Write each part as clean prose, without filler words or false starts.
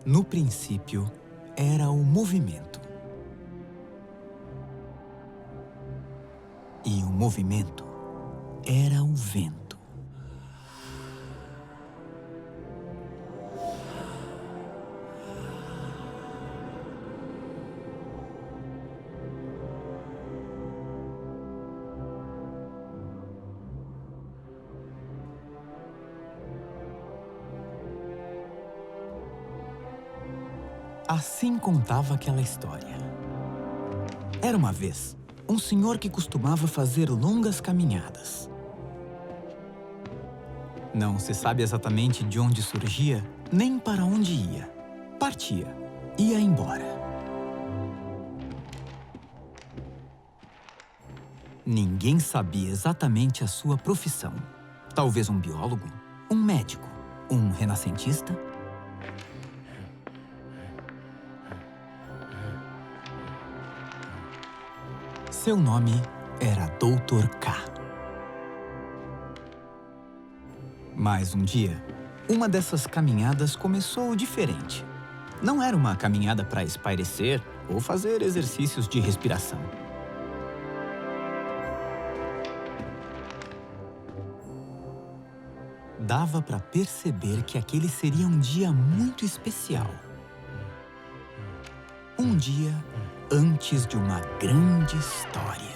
No princípio, era o movimento. E o movimento era o vento. Assim contava aquela história. Era uma vez um senhor que costumava fazer longas caminhadas. Não se sabe exatamente de onde surgia, nem para onde ia. Partia, ia embora. Ninguém sabia exatamente a sua profissão. Talvez um biólogo, um médico, um renascentista. Seu nome era Dr. K. Mas um dia, uma dessas caminhadas começou diferente. Não era uma caminhada para espairecer ou fazer exercícios de respiração. Dava para perceber que aquele seria um dia muito especial. Um dia antes de uma grande história.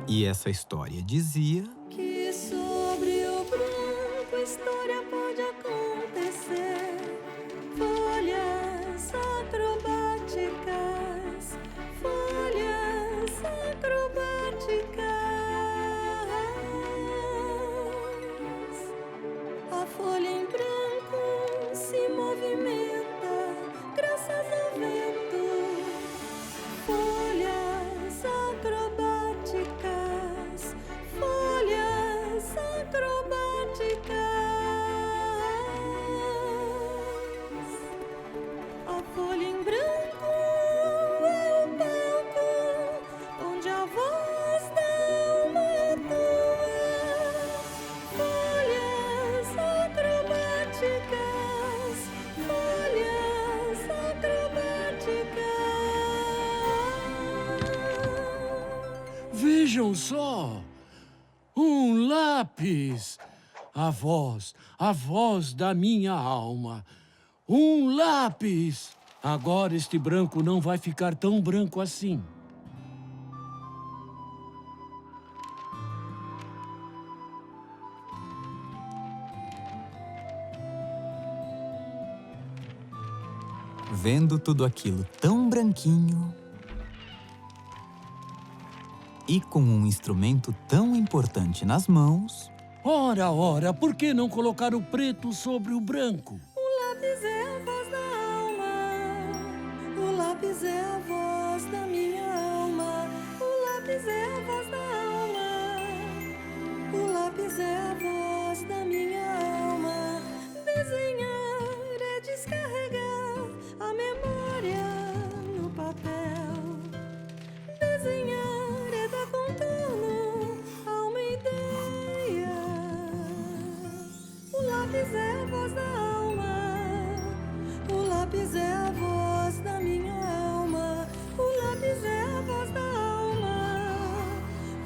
E essa história dizia que sobre o branco história pode acontecer. Folhas acrobáticas, folhas acrobáticas. A folha em branco se movimenta graças ao vento. Folhas acrobáticas, folhas acrobáticas. A folha em branco é o palco onde a voz da alma atua. Folhas acrobáticas, folhas acrobáticas. Vejam só! Um lápis! A voz da minha alma. Um lápis! Agora este branco não vai ficar tão branco assim. vendo tudo aquilo tão branquinho e com um instrumento tão importante nas mãos. Ora, ora, por que não colocar o preto sobre o branco? O lápis é a voz da alma. O lápis é a voz da minha alma. O lápis é a voz da alma. O lápis é a voz da minha alma. Desenhar é descarregar a memória no papel. Desenhar é dar contorno a uma ideia. O lápis é a voz da alma. O lápis é a voz da minha alma. O lápis é a voz da alma.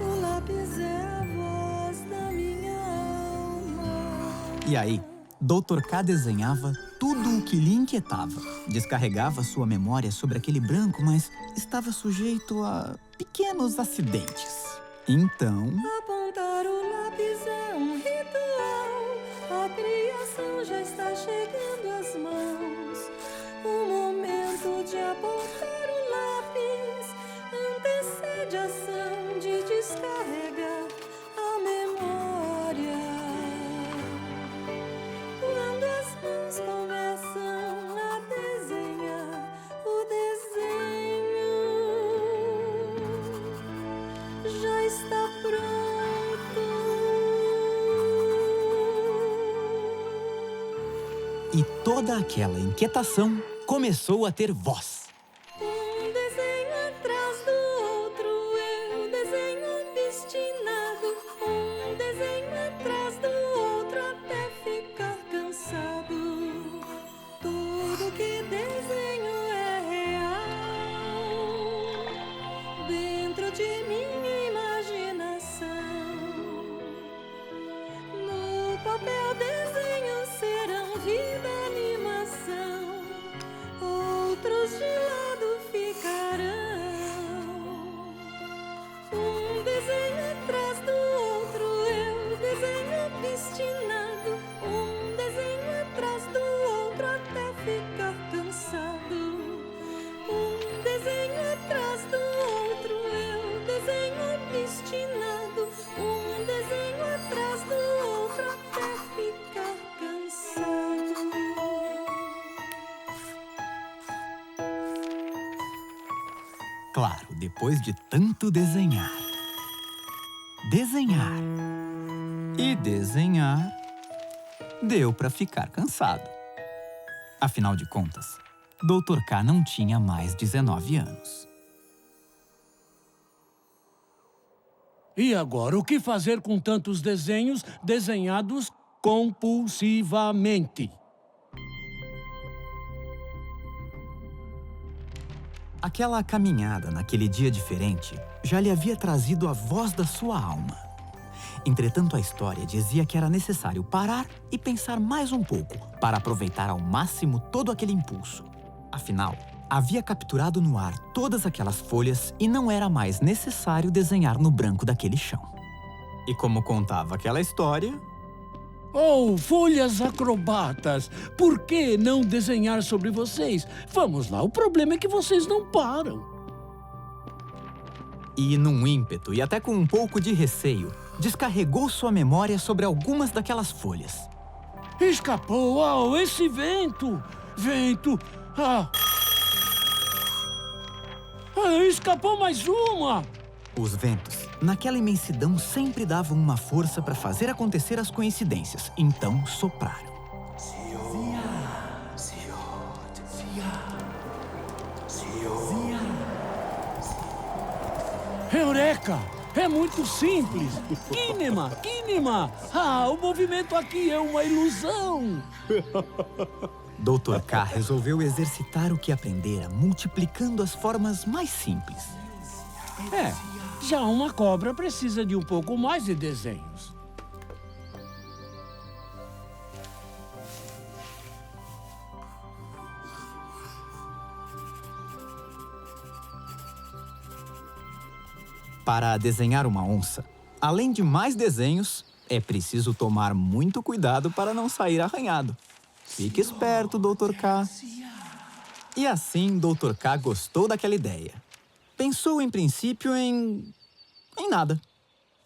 O lápis é a voz da minha alma. E aí, Dr. K desenhava tudo o que lhe inquietava. Descarregava sua memória sobre aquele branco, mas estava sujeito a pequenos acidentes. Então, Apontar o lápis é um ritual. A criação já está chegando às mãos. O momento de apontar o lápis antecede a ação de descarregar a memória. Quando as mãos começam a desenhar, o desenho já está pronto. E toda aquela inquietação começou a ter voz. Um desenho atrás do outro, eu desenho obstinado. Um desenho atrás do outro até ficar cansado. Tudo que desenho é real dentro de minha imaginação. No papel desenhos serão vida, animação. Outros de lado ficarão. Um desenho atrás do outro, eu desenho obstinado. Um desenho atrás do outro até ficar cansado. Um desenho atrás do outro, eu desenho obstinado. Um desenho atrás do outro até ficar cansado. Claro, depois de tanto desenhar, desenhar e desenhar, deu para ficar cansado. Afinal de contas, Dr. K não tinha mais 19 anos. E agora, o que fazer com tantos desenhos desenhados compulsivamente? Aquela caminhada naquele dia diferente já lhe havia trazido a voz da sua alma. Entretanto, a história dizia que era necessário parar e pensar mais um pouco para aproveitar ao máximo todo aquele impulso. Afinal, havia capturado no ar todas aquelas folhas e não era mais necessário desenhar no branco daquele chão. E como contava aquela história... Oh, folhas acrobatas! Por que não desenhar sobre vocês? Vamos lá, o problema é que vocês não param. E num ímpeto e até com um pouco de receio, descarregou sua memória sobre algumas daquelas folhas. Escapou! Oh, esse vento! Vento! Escapou mais uma! Os ventos, naquela imensidão, sempre davam uma força para fazer acontecer as coincidências. Então, sopraram. Eureka! É muito simples! Kinema! Kinema! O movimento aqui é uma ilusão! Dr. K resolveu exercitar o que aprendera, multiplicando as formas mais simples. Já uma cobra precisa de um pouco mais de desenhos. Para desenhar uma onça, além de mais desenhos, é preciso tomar muito cuidado para não sair arranhado. Fique esperto, Dr. K. E assim, Dr. K gostou daquela ideia. Pensou em princípio em nada,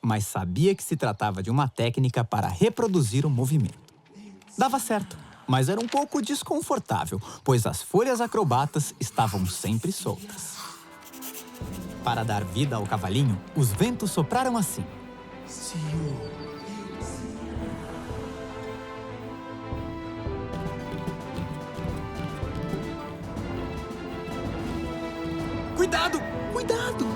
mas sabia que se tratava de uma técnica para reproduzir o movimento. Dava certo, mas era um pouco desconfortável, pois as folhas acrobatas estavam sempre soltas. Para dar vida ao cavalinho, os ventos sopraram assim. Cuidado! Cuidado!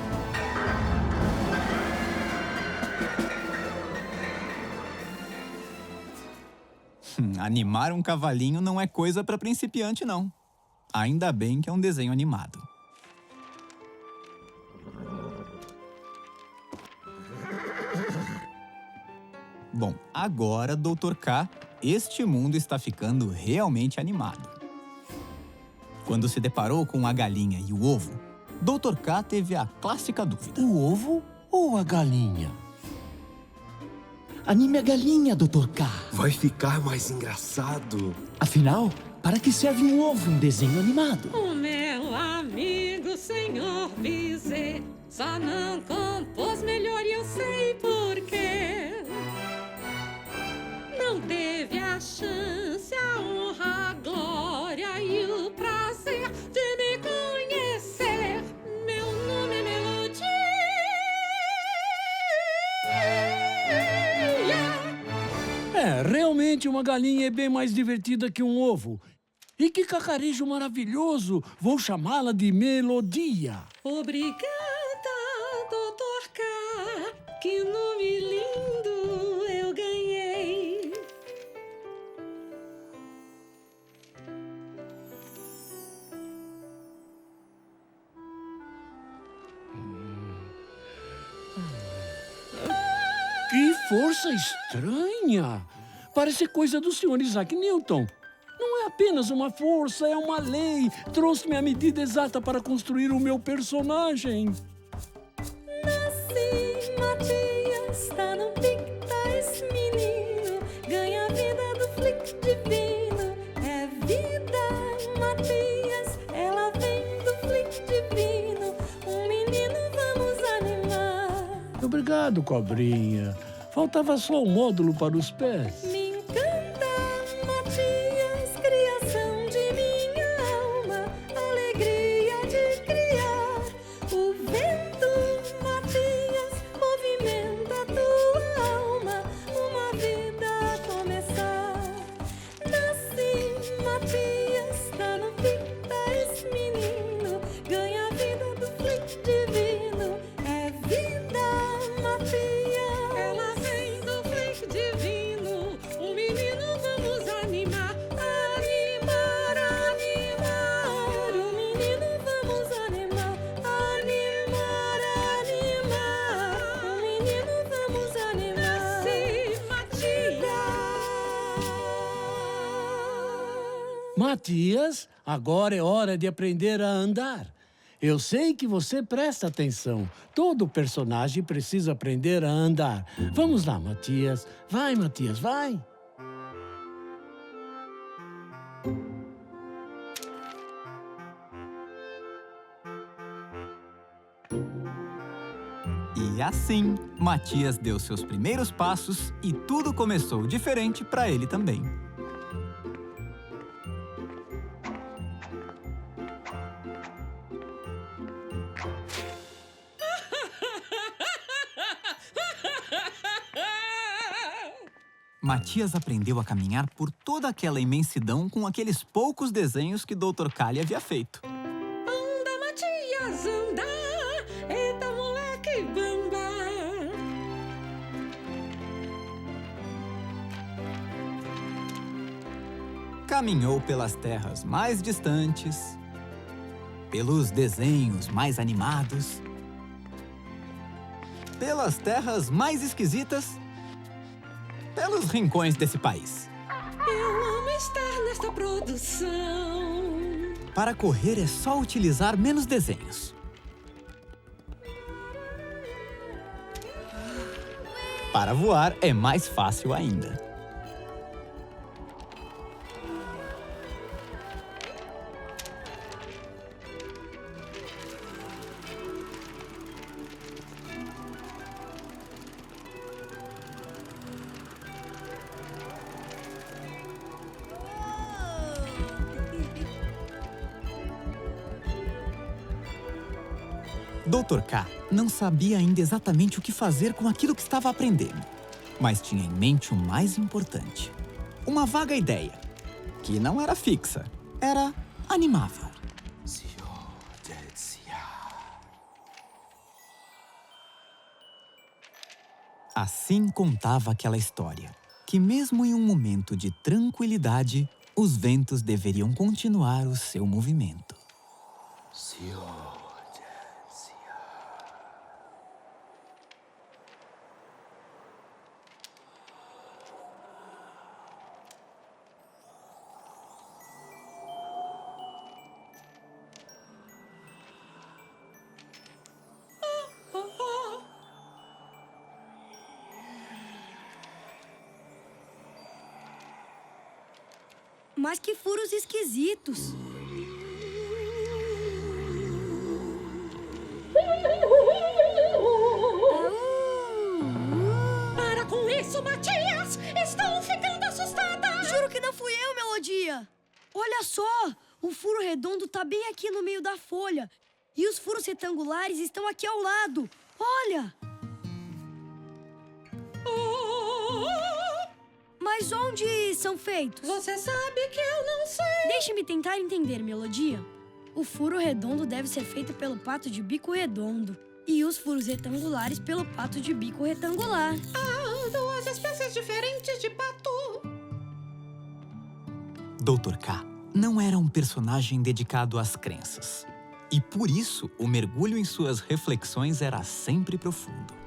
Animar um cavalinho não é coisa para principiante, não. Ainda bem que é um desenho animado. Bom, agora, Dr. K, este mundo está ficando realmente animado. Quando se deparou com a galinha e o ovo, Dr. K teve a clássica dúvida. O ovo ou a galinha? Anime a galinha, Dr. K. Vai ficar mais engraçado. Afinal, para que serve um ovo em desenho animado? O meu amigo senhor Bizet só não compôs melhor e eu sei por quê. Não teve a chance, a honra, a glória e o prazer de me conhecer. Meu nome é Melodia. Certamente uma galinha é bem mais divertida que um ovo. E que cacarejo maravilhoso! Vou chamá-la de Melodia. Obrigada, Dr. K. Que nome lindo eu ganhei. Que força estranha! Parece coisa do Sr. Isaac Newton. Não é apenas uma força, é uma lei. Trouxe-me a medida exata para construir o meu personagem. Nasci, Matias, tá no pique, tá esse menino. Ganha a vida do flick divino. É vida, Matias, ela vem do flick divino. Um menino, vamos animar. Obrigado, cobrinha. Faltava só o módulo para os pés. Me encanta, Matias, criação de minha alma, alegria de criar. O vento, Matias, movimenta tua alma, uma vida a começar. Nasci, Matias, tá no pique, tá esse menino, ganha a vida do flick divino. É vida, Matias, ela vem do flick divino. Um menino, vamos animar, animar, animar. Um menino, vamos animar, animar, animar. Um menino, vamos animar. Nasci, Matias. Matias, agora é hora de aprender a andar. Eu sei que você presta atenção. Todo personagem precisa aprender a andar. Vamos lá, Matias. Vai, Matias, vai. E assim, Matias deu seus primeiros passos e tudo começou diferente para ele também. Matias aprendeu a caminhar por toda aquela imensidão com aqueles poucos desenhos que Dr. K havia feito. Anda, Matias, anda. Eita, moleque, bamba. Caminhou pelas terras mais distantes, pelos desenhos mais animados, pelas terras mais esquisitas, pelos rincões desse país. Eu amo estar nesta produção. Para correr é só utilizar menos desenhos. Para voar é mais fácil ainda. Dr. K não sabia ainda exatamente o que fazer com aquilo que estava aprendendo, mas tinha em mente o mais importante. Uma vaga ideia, que não era fixa, era animável. Assim contava aquela história, que mesmo em um momento de tranquilidade, os ventos deveriam continuar o seu movimento. Mas que furos esquisitos. Para com isso, Matias! Estou ficando assustada! Juro que não fui eu, Melodia. Olha só, o furo redondo tá bem aqui no meio da folha. E os furos retangulares estão aqui ao lado. Olha! Mas onde são feitos? Você sabe que eu não sei. Deixe-me tentar entender, Melodia. O furo redondo deve ser feito pelo pato de bico redondo. E os furos retangulares pelo pato de bico retangular. Há duas espécies diferentes de pato. Dr. K não era um personagem dedicado às crenças. E por isso, o mergulho em suas reflexões era sempre profundo.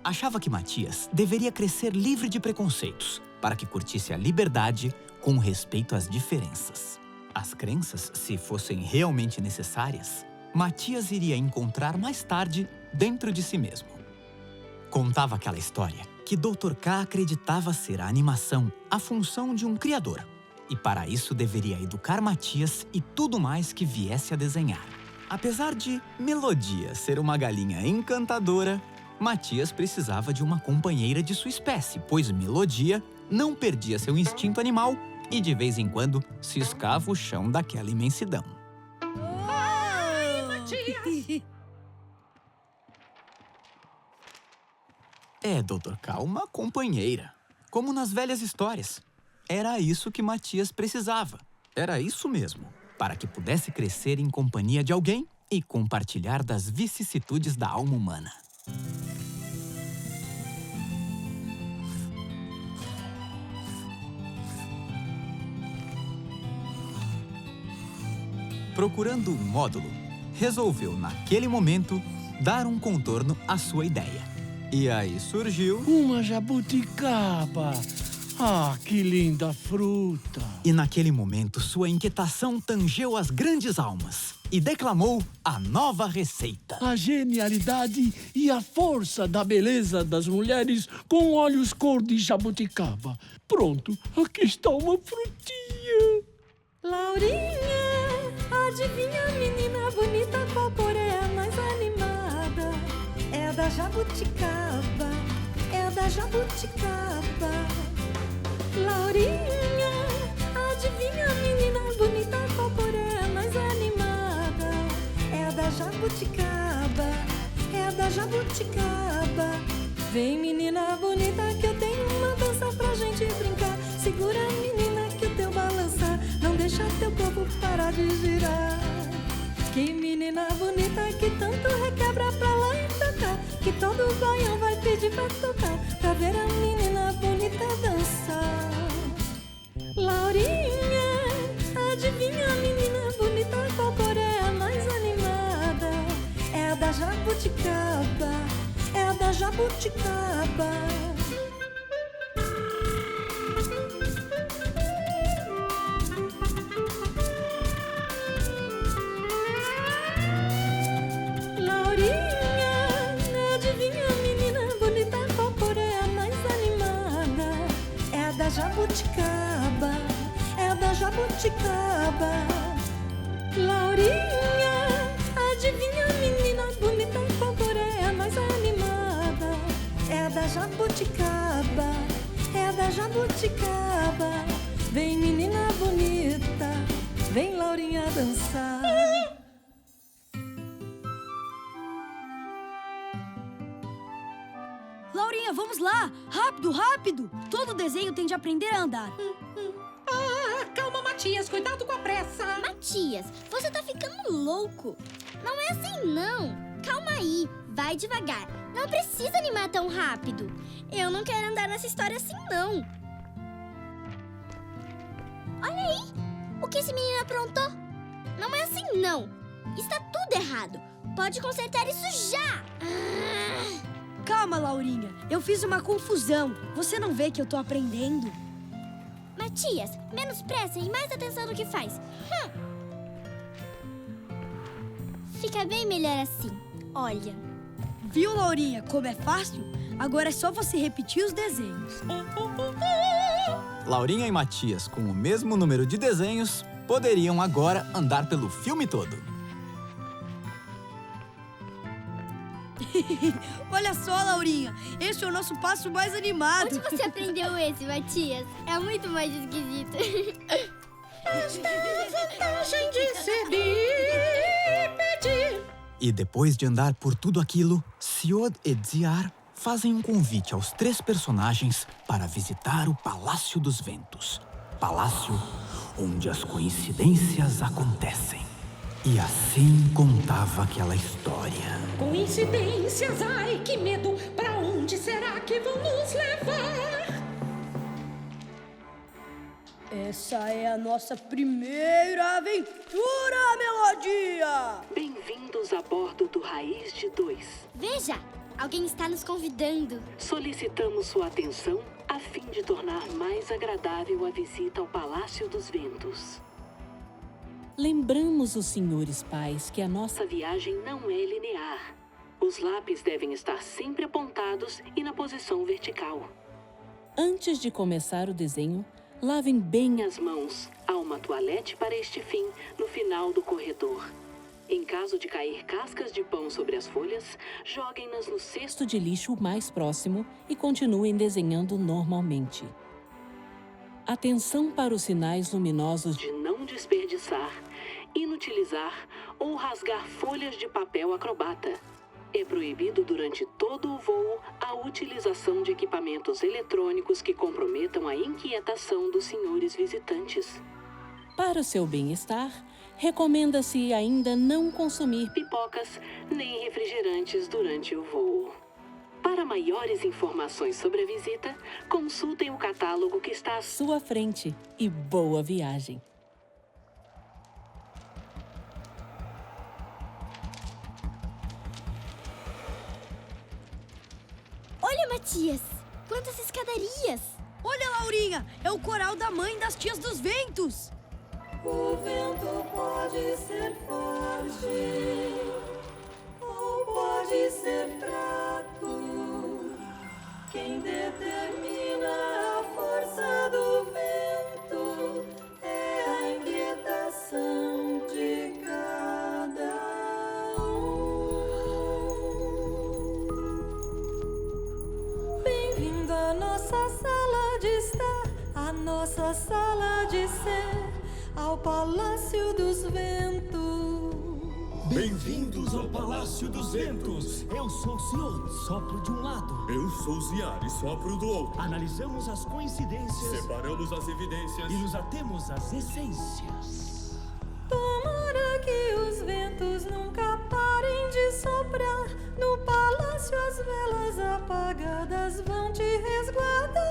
Achava que Matias deveria crescer livre de preconceitos, para que curtisse a liberdade com respeito às diferenças. As crenças, se fossem realmente necessárias, Matias iria encontrar mais tarde dentro de si mesmo. Contava aquela história que Dr. K acreditava ser a animação a função de um criador. E para isso deveria educar Matias e tudo mais que viesse a desenhar. Apesar de Melodia ser uma galinha encantadora, Matias precisava de uma companheira de sua espécie, pois Melodia não perdia seu instinto animal e de vez em quando ciscava o chão daquela imensidão. Ai, Matias! É, Dr. K, uma companheira, como nas velhas histórias. Era isso que Matias precisava. Era isso mesmo, para que pudesse crescer em companhia de alguém e compartilhar das vicissitudes da alma humana. Procurando um módulo, resolveu, naquele momento, dar um contorno à sua ideia. E aí surgiu... Uma jabuticaba! Ah, que linda fruta! E naquele momento, sua inquietação tangeu as grandes almas e declamou a nova receita. A genialidade e a força da beleza das mulheres com olhos cor de jabuticaba. Pronto, aqui está uma frutinha. Laurinha, adivinha, menina bonita, qual porém é a mais animada? É a da jabuticaba, é a da jabuticaba. Laurinha, adivinha, menina bonita, qual porém é a mais animada? É a da jabuticaba, é a da jabuticaba. Vem, menina bonita, que eu tenho uma dança pra gente brincar. Segura, menina, que o teu balançar não deixa teu corpo parar de girar. Que menina bonita que tanto requebra pra lá e pra cá, que todo baião vai pedir pra tocar, pra ver a menina bonita dançar. Laurinha, adivinha, menina bonita, qual cor é a mais animada? É a da jabuticaba, é a da jabuticaba. Jabuticaba, é a da jabuticaba. Laurinha, adivinha, menina bonita, qual cor é a mais animada? É a da jabuticaba, é a da jabuticaba. Vem, menina bonita, vem, Laurinha, dançar. Laurinha, vamos lá! Rápido, rápido! Todo desenho tem de aprender a andar. Calma, Matias, cuidado com a pressa. Matias, você tá ficando louco. Não é assim, não. Calma aí, vai devagar. Não precisa animar tão rápido. Eu não quero andar nessa história assim, não. Olha aí, o que esse menino aprontou. Não é assim, não. Está tudo errado. Pode consertar isso já. Calma, Laurinha. Eu fiz uma confusão. Você não vê que eu tô aprendendo? Matias, menos pressa e mais atenção no que faz. Fica bem melhor assim. Olha. Viu, Laurinha, como é fácil? Agora é só você repetir os desenhos. Laurinha e Matias, com o mesmo número de desenhos, poderiam agora andar pelo filme todo. Olha só, Laurinha. Esse é o nosso passo mais animado. Onde você aprendeu esse, Matias? É muito mais esquisito. Esta é a vantagem de ser bípede. E depois de andar por tudo aquilo, Siod e Dziar fazem um convite aos 3 personagens para visitar o Palácio dos Ventos. Palácio onde as coincidências acontecem. E assim contava aquela história. Coincidências, ai que medo! Pra onde será que vão nos levar? Essa é a nossa primeira aventura, Melodia! Bem-vindos a bordo do Raiz de 2. Veja, alguém está nos convidando. Solicitamos sua atenção a fim de tornar mais agradável a visita ao Palácio dos Ventos. Lembramos os senhores pais que a nossa Nossa viagem não é linear. Os lápis devem estar sempre apontados e na posição vertical. Antes de começar o desenho, lavem bem As mãos. Há uma toalete para este fim no final do corredor. Em caso de cair cascas de pão sobre as folhas, joguem-nas no cesto cesto de lixo mais próximo e continuem desenhando normalmente. Atenção para os sinais luminosos de não desperdiçar, inutilizar ou rasgar folhas de papel acrobata. É proibido durante todo o voo a utilização de equipamentos eletrônicos que comprometam a inquietação dos senhores visitantes. Para o seu bem-estar, recomenda-se ainda não consumir Pipocas nem refrigerantes durante o voo. Para maiores informações sobre a visita, consultem o catálogo que está à sua frente e boa viagem. Olha, Matias! Quantas escadarias! Olha, Laurinha, é o coral da mãe das tias dos ventos! O vento pode ser forte ou pode ser fraco. Quem determina a força do vento é a inquietação de cada um. Bem-vindo à nossa sala de estar, à nossa sala de ser, ao Palácio dos Ventos. Bem-vindos ao Palácio dos Ventos. Eu sou o senhor, sopro de um lado. Eu sou Ziar e sopro do outro. Analisamos as coincidências Separamos as evidências. e nos atemos às essências. Tomara que os ventos nunca parem de soprar. No palácio as velas apagadas vão te resguardar.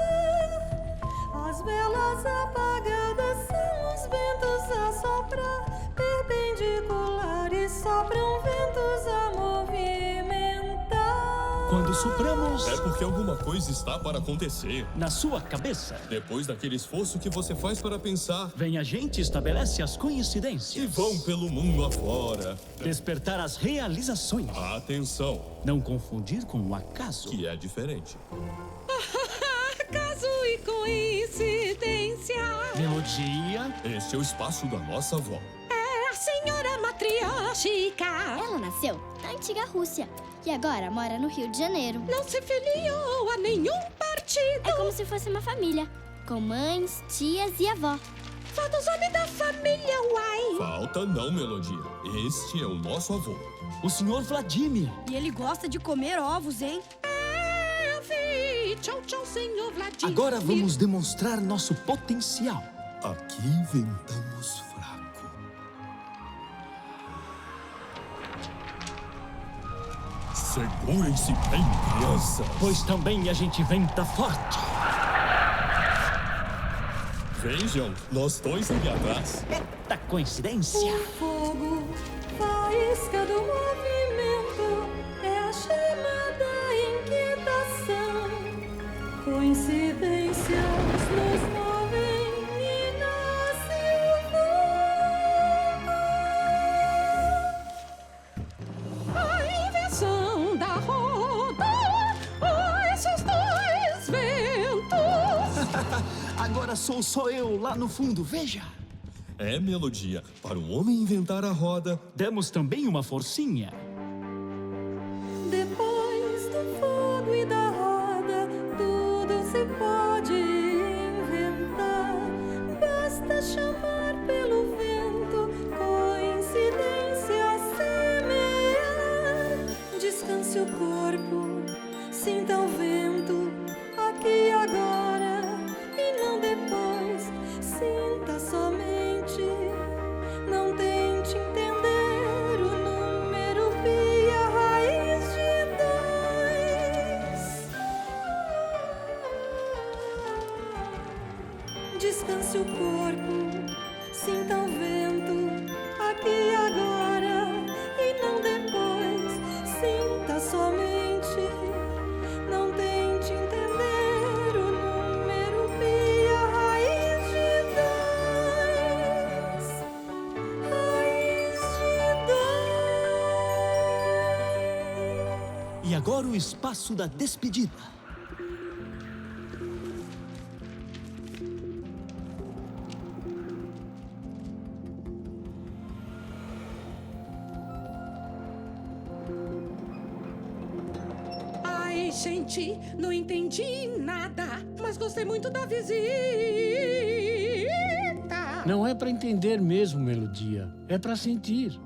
As velas apagadas são os ventos a soprar, perpendiculares sopram ventos a movimentar. Quando sopramos É porque alguma coisa está para acontecer. na sua cabeça, Depois daquele esforço que você faz para pensar, vem a gente e estabelece as coincidências. e vão pelo mundo afora. Despertar as realizações. Atenção, Não confundir com o acaso. que é diferente. Acaso e coincidência. Melodia. Este é o espaço da nossa avó. É a senhora matriótica. Ela nasceu na antiga Rússia e agora mora no Rio de Janeiro. Não se filiou a nenhum partido. É como se fosse uma família, com mães, tias e avó. Só dos homens da família, uai. Falta não, Melodia. Este é o nosso avô. O senhor Vladimir. E ele gosta de comer ovos, hein? Eu vi. Tchau, tchau, senhor Vladimir. Agora vamos demonstrar nosso potencial. Aqui inventamos fraco. Segurem-se bem, crianças. Pois também a gente venta forte. Vejam, nós dois ali atrás. Da coincidência. O fogo, faísca do movimento, é a chama da inquietação. Coincidências nos movem e nasce o A invenção da roda. Esses dois ventos. Agora sou só eu lá no fundo, veja. É, Melodia. Para um homem inventar a roda, Demos também uma forcinha. Depois do fogo e da roda, tudo se pode inventar. Basta chamar pelo vento, coincidência semear. Descanse o corpo, sinta aqui agora e não depois. Sinta somente, não tente entender o número pi, a raiz de 2. Descanse o corpo, sinta o vento aqui agora e não depois. Sinta somente, não tente entender o número pi, a raiz de 2. Raiz de 2. E agora o espaço da despedida. Ai, gente, não entendi nada, mas gostei muito da visita. Não é para entender mesmo, Melodia. É para sentir.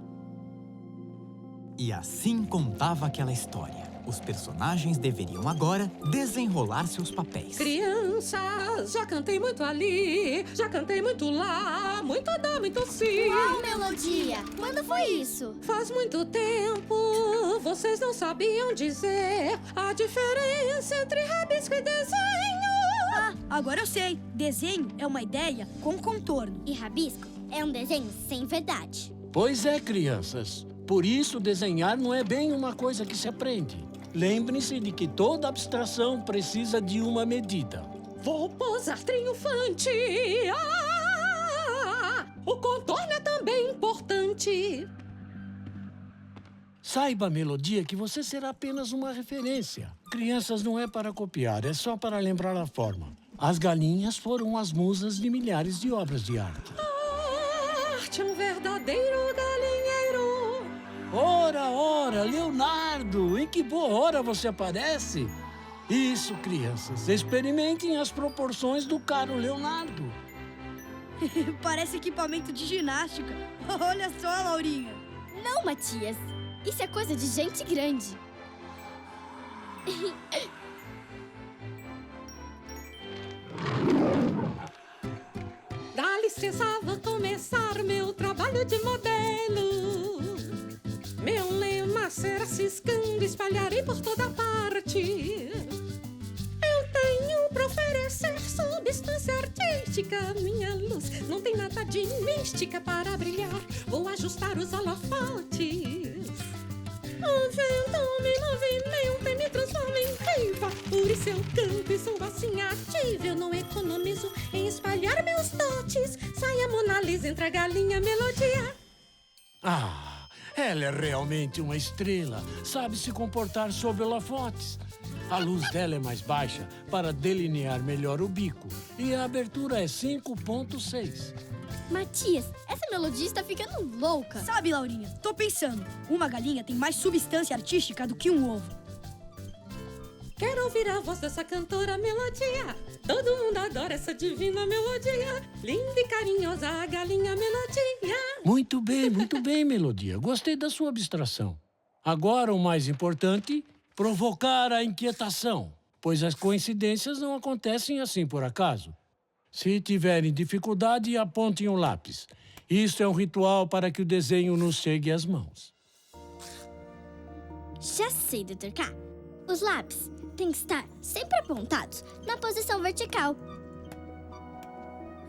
E assim contava aquela história. Os personagens deveriam agora desenrolar seus papéis. Crianças, já cantei muito ali, já cantei muito lá, muito dá, muito sim. Qual melodia? Quando foi isso? Faz muito tempo, vocês não sabiam dizer a diferença entre rabisco e desenho. Ah, agora eu sei. Desenho é uma ideia com contorno. E rabisco é um desenho sem verdade. Pois é, crianças. Por isso, desenhar não é bem uma coisa que se aprende. Lembrem-se de que toda abstração precisa de uma medida. Vou posar triunfante. Ah, o contorno é também importante. Saiba, Melodia, que você será apenas uma referência. Crianças, não é para copiar, é só para lembrar a forma. As galinhas foram as musas de milhares de obras de arte. A arte é um verdadeiro galinheiro. Ora, Leonardo! Em que boa hora você aparece? Isso, crianças. Experimentem as proporções do caro Leonardo. Parece equipamento de ginástica. Olha só, Laurinha. Não, Matias. Isso é coisa de gente grande. Dá licença, vou começar meu trabalho de modelo. Meu lema será ciscando, espalharei por toda parte. Eu tenho pra oferecer substância artística. Minha luz não tem nada de mística para brilhar. Vou ajustar os holofotes. O vento me movimenta e me transforma em diva. Por isso eu canto e sou assim ativa. Eu não economizo em espalhar meus dotes. Sai a Mona Lisa entre a galinha melodia. Ah, ela é realmente uma estrela. Sabe se comportar sob holofotes. A luz dela é mais baixa para delinear melhor o bico. E a abertura é 5.6. Matias, essa melodia está ficando louca. Sabe, Laurinha, tô pensando. Uma galinha tem mais substância artística do que um ovo. Quero ouvir a voz dessa cantora melodia. Todo mundo adora essa divina melodia. Linda e carinhosa a galinha melodia. Muito bem, Melodia. Gostei da sua abstração. Agora, o mais importante, provocar a inquietação. Pois as coincidências não acontecem assim por acaso. Se tiverem dificuldade, apontem o lápis. Isso é um ritual para que o desenho nos chegue às mãos. Já sei, Dr. K. Os lápis têm que estar sempre apontados na posição vertical.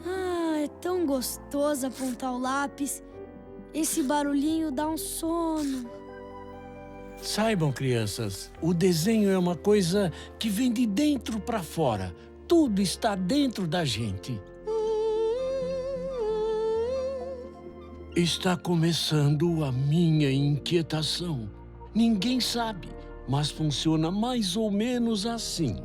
Ah, é tão gostoso apontar o lápis. Esse barulhinho dá um sono. Saibam, crianças, o desenho é uma coisa que vem de dentro para fora. Tudo está dentro da gente. Está começando a minha inquietação. Ninguém sabe, mas funciona mais ou menos assim.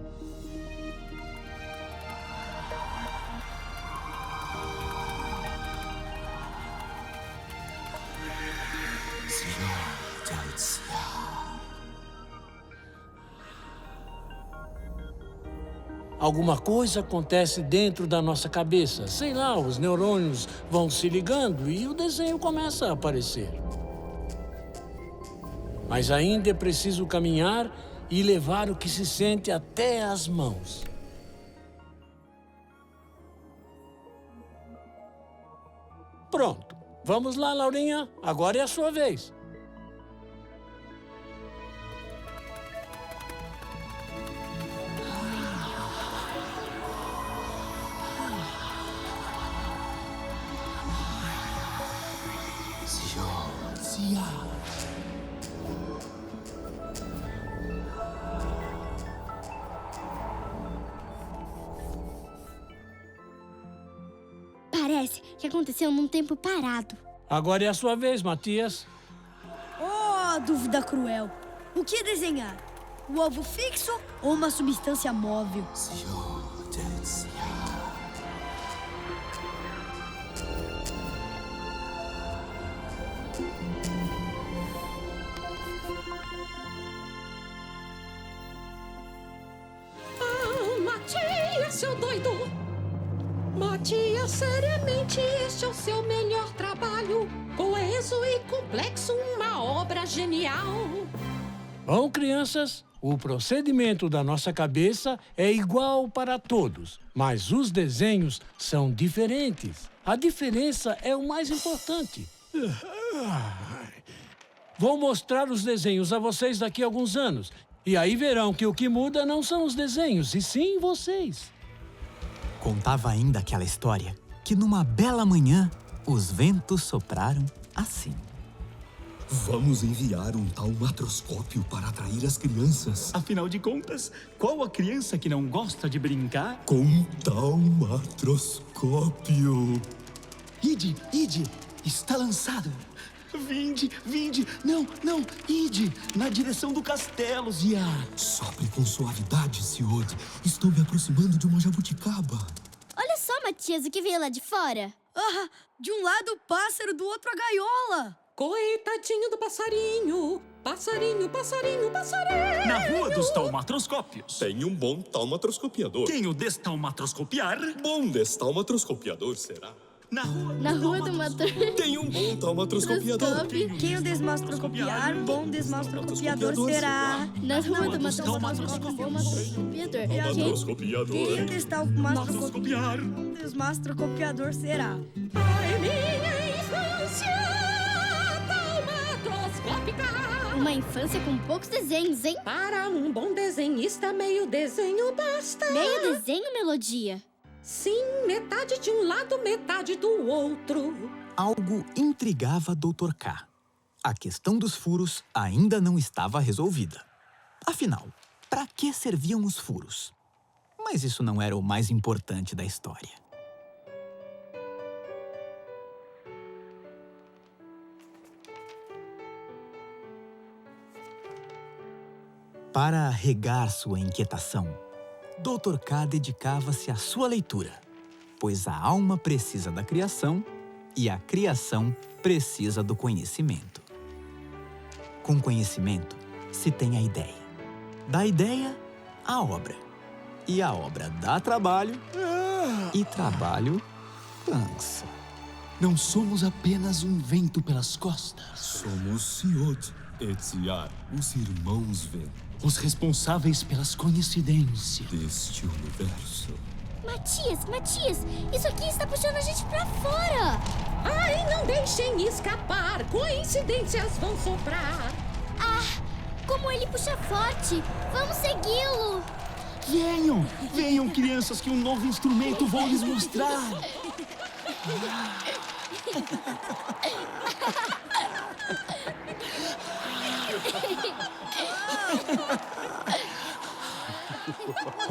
Alguma coisa acontece dentro da nossa cabeça. Sei lá, os neurônios vão se ligando e o desenho começa a aparecer. Mas ainda é preciso caminhar e levar o que se sente até as mãos. Pronto. Vamos lá, Laurinha. Agora é a sua vez. Parece que aconteceu num tempo parado. Agora é a sua vez, Matias. Oh, dúvida cruel. O que desenhar? O ovo fixo ou uma substância móvel? Ah, Matias, seu doido! Matias, seriamente, este é o seu melhor trabalho. Coeso e complexo, uma obra genial. Bom, crianças, o procedimento da nossa cabeça é igual para todos, mas os desenhos são diferentes. A diferença é o mais importante. Vou mostrar os desenhos a vocês daqui a alguns anos. E aí verão que o que muda não são os desenhos, e sim vocês. Contava ainda aquela história que numa bela manhã os ventos sopraram assim. Vamos enviar um taumatroscópio para atrair as crianças. Afinal de contas, qual a criança que não gosta de brincar? Com taumatroscópio. Ide, está lançado. Vinde, não, ide, na direção do castelo, Zia. Sopre com suavidade, Ciode. Estou me aproximando de uma jabuticaba. Olha só, Matias, o que veio lá de fora. Ah, de um lado o pássaro, do outro a gaiola. Coitadinho do passarinho. Passarinho, passarinho, passarinho. Na rua dos taumatroscópios. Tem um bom taumatroscopiador. Quem o destaumatroscopiar? Bom destaumatroscopiador será. Na rua do motor. Tem um bom taumatroscopiador. Quem o desmastrocopiar, bom desmastrocopiador será. Na rua do mastrocopiador. Taumatroscopiador. Quem o desmastrocopiador será. Ai, minha infância taumatroscópica. Uma infância com poucos desenhos, hein? Para um bom desenhista, meio desenho basta. Meio desenho, Melodia? Sim, metade de um lado, metade do outro. Algo intrigava Dr. K. A questão dos furos ainda não estava resolvida. Afinal, para que serviam os furos? Mas isso não era o mais importante da história. Para regar sua inquietação, Dr. K dedicava-se à sua leitura, pois a alma precisa da criação e a criação precisa do conhecimento. Com conhecimento, se tem a ideia. Da ideia, a obra. E a obra dá trabalho e trabalho cansa. Não somos apenas um vento pelas costas. Somos Ciode e Ziar, os irmãos vento. Os responsáveis pelas coincidências Deste universo. Matias, isso aqui está puxando a gente pra fora. Ai, não deixem escapar. Coincidências vão soprar. Ah, como ele puxa forte. Vamos segui-lo. Venham, crianças, que um novo instrumento vou lhes mostrar.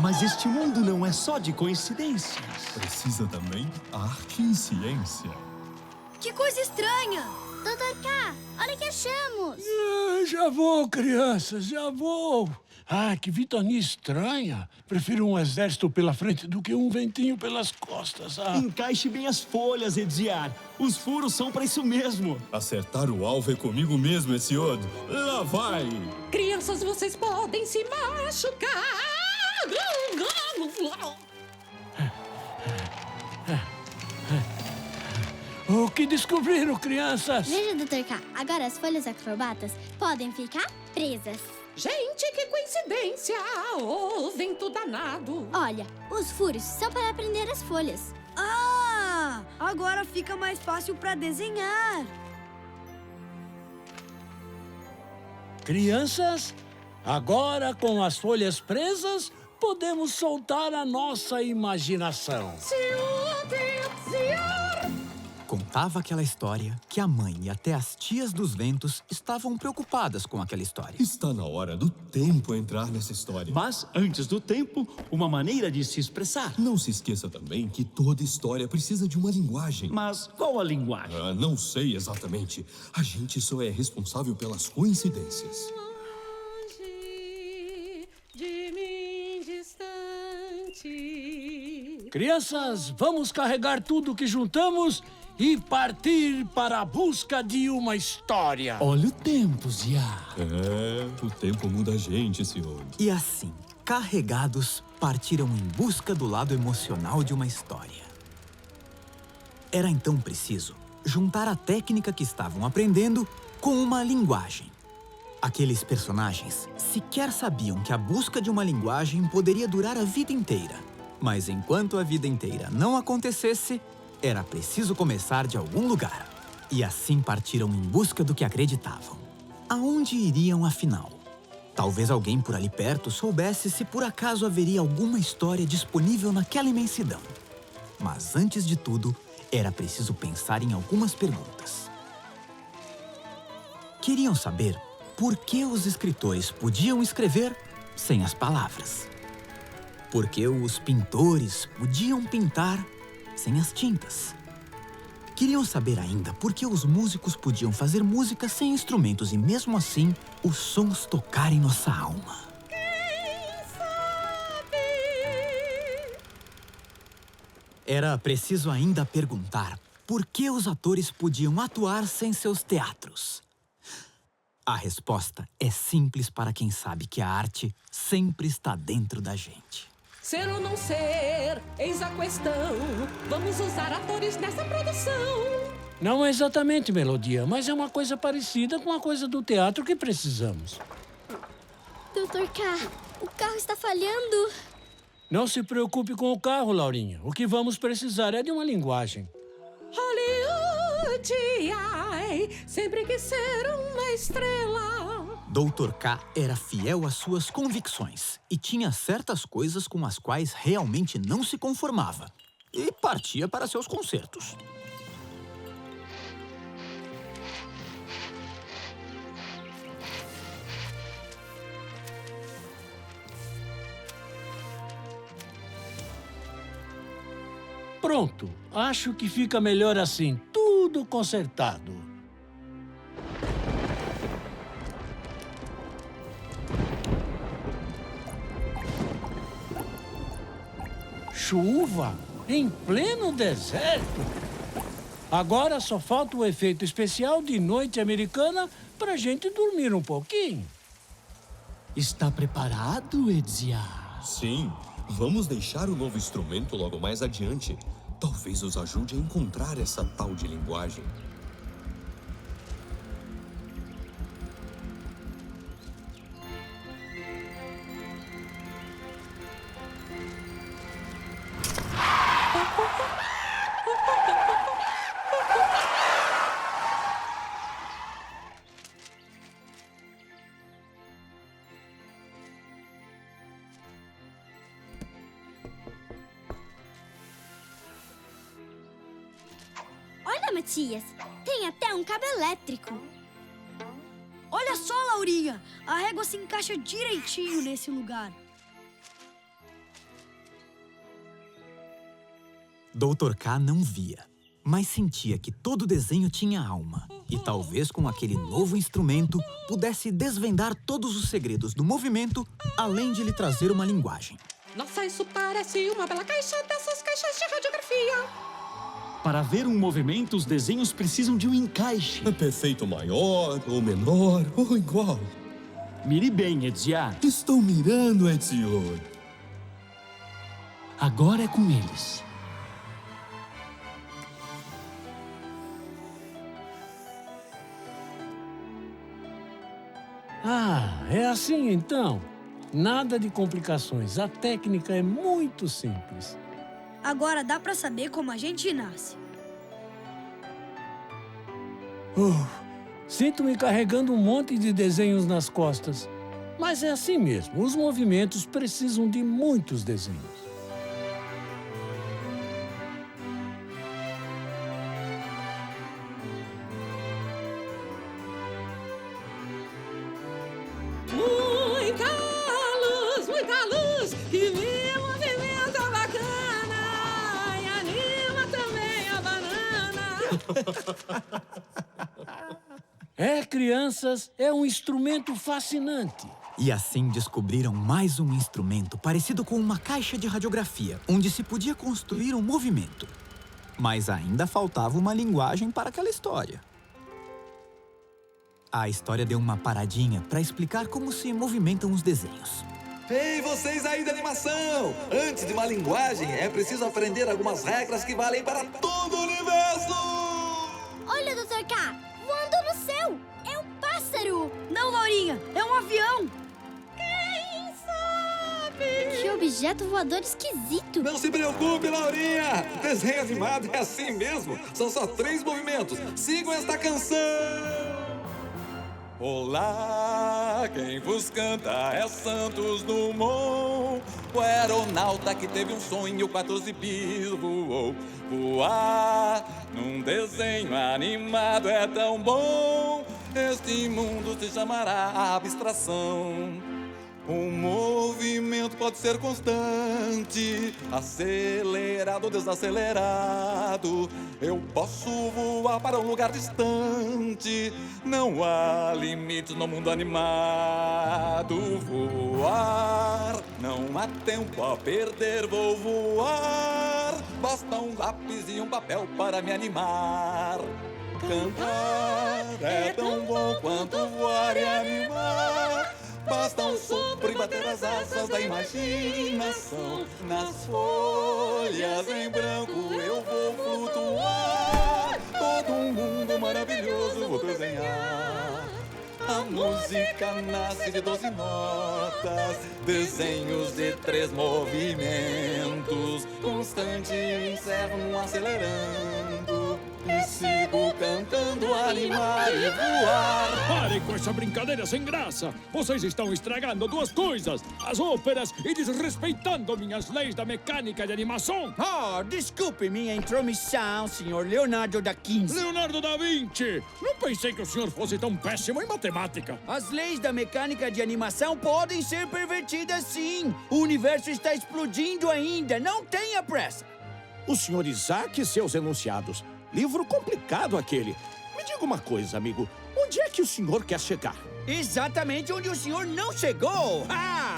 Mas este mundo não é só de coincidências. Precisa também arte e ciência. Que coisa estranha! Dr. K, olha o que achamos. Já vou, crianças, já vou. Ah, que ventania estranha. Prefiro um exército pela frente do que um ventinho pelas costas. Encaixe bem as folhas, Edziar. Os furos são para isso mesmo. Acertar o alvo é comigo mesmo, Hesiod. Lá vai! Crianças, vocês podem se machucar. O que descobriram, crianças? Veja, Dr. K, agora as folhas acrobatas podem ficar presas. Gente, que coincidência! O vento danado! Olha, os furos são para prender as folhas. Ah! Olha! Agora fica mais fácil para desenhar. Crianças, agora com as folhas presas, podemos soltar a nossa imaginação. Contava aquela história que a mãe e até as tias dos ventos estavam preocupadas com aquela história. Está na hora do tempo entrar nessa história. Mas, antes do tempo, uma maneira de se expressar. Não se esqueça também que toda história precisa de uma linguagem. Mas qual a linguagem? Não sei exatamente. A gente só é responsável pelas coincidências. Longe de mim distante. Crianças, vamos carregar tudo que juntamos e partir para a busca de uma história. Olha o tempo, Zia. O tempo muda a gente, senhor. E assim, carregados, partiram em busca do lado emocional de uma história. Era então preciso juntar a técnica que estavam aprendendo com uma linguagem. Aqueles personagens sequer sabiam que a busca de uma linguagem poderia durar a vida inteira. Mas enquanto a vida inteira não acontecesse, era preciso começar de algum lugar. E assim partiram em busca do que acreditavam. Aonde iriam, afinal? Talvez alguém por ali perto soubesse se por acaso haveria alguma história disponível naquela imensidão. Mas antes de tudo, era preciso pensar em algumas perguntas. Queriam saber por que os escritores podiam escrever sem as palavras. Por que os pintores podiam pintar sem as tintas. Queriam saber ainda por que os músicos podiam fazer música sem instrumentos e, mesmo assim, os sons tocarem nossa alma. Quem sabe? Era preciso ainda perguntar por que os atores podiam atuar sem seus teatros. A resposta é simples para quem sabe que a arte sempre está dentro da gente. Ser ou não ser, eis a questão. Vamos usar atores nessa produção. Não é exatamente melodia, mas é uma coisa parecida com a coisa do teatro que precisamos. Dr. K, o carro está falhando. Não se preocupe com o carro, Laurinha. O que vamos precisar é de uma linguagem. Hollywood, ai, sempre quis ser uma estrela. Dr. K era fiel às suas convicções e tinha certas coisas com as quais realmente não se conformava. E partia para seus concertos. Pronto, acho que fica melhor assim, tudo consertado. Chuva em pleno deserto. Agora só falta o efeito especial de noite americana pra gente dormir um pouquinho. Está preparado, Edzia? Sim, vamos deixar o novo instrumento logo mais adiante. Talvez os ajude a encontrar essa tal de linguagem. Olha, Matias, tem até um cabo elétrico. Olha só, Laurinha! A régua se encaixa direitinho nesse lugar. Dr. K não via, mas sentia que todo desenho tinha alma. E talvez com aquele novo instrumento pudesse desvendar todos os segredos do movimento, além de lhe trazer uma linguagem. Nossa, isso parece uma bela caixa dessas caixas de radiografia. Para ver um movimento, os desenhos precisam de um encaixe. É perfeito maior, ou menor, ou igual. Mire bem, Edzia. Estou mirando, Ezio. Agora é com eles. Ah, é assim então? Nada de complicações. A técnica é muito simples. Agora dá pra saber como a gente nasce. Sinto-me carregando um monte de desenhos nas costas. Mas é assim mesmo, os movimentos precisam de muitos desenhos. Muita luz, que me movimenta bacana e anima também a banana. Crianças, é um instrumento fascinante. E assim descobriram mais um instrumento parecido com uma caixa de radiografia, onde se podia construir um movimento. Mas ainda faltava uma linguagem para aquela história. A história deu uma paradinha para explicar como se movimentam os desenhos. Ei, vocês aí da animação! Antes de uma linguagem, é preciso aprender algumas regras que valem para todo o universo! Olha, Dr. K, voando no céu! É um pássaro! Não, Laurinha, é um avião! Quem sabe? Que objeto voador esquisito! Não se preocupe, Laurinha! Desenho animado é assim mesmo! São só 3 movimentos! Sigam esta canção! Olá, quem vos canta é Santos Dumont, o aeronauta que teve um sonho 14 bis voou. Voar num desenho animado é tão bom, este mundo se chamará abstração. O movimento pode ser constante, acelerado ou desacelerado. Eu posso voar para um lugar distante, não há limites no mundo animado. Voar, não há tempo a perder, vou voar. Basta um lápis e um papel para me animar. Cantar é tão bom quanto voar e animar. Basta um sopro e bater as asas da imaginação. Nas folhas em branco eu vou flutuar. Todo um mundo maravilhoso vou desenhar. A música nasce de 12 notas, desenhos de 3 movimentos. Constante encerro acelerando e sigo cantando, animar e voar. Parem com essa brincadeira sem graça! Vocês estão estragando 2 coisas: as óperas e desrespeitando minhas leis da mecânica de animação! Desculpe minha intromissão, senhor Leonardo da Vinci. Leonardo da Vinci! Não pensei que o senhor fosse tão péssimo em matemática! As leis da mecânica de animação podem ser pervertidas, sim! O universo está explodindo ainda, não tenha pressa! O senhor Isaac e seus enunciados. Livro complicado aquele. Me diga uma coisa, amigo. Onde é que o senhor quer chegar? Exatamente onde o senhor não chegou!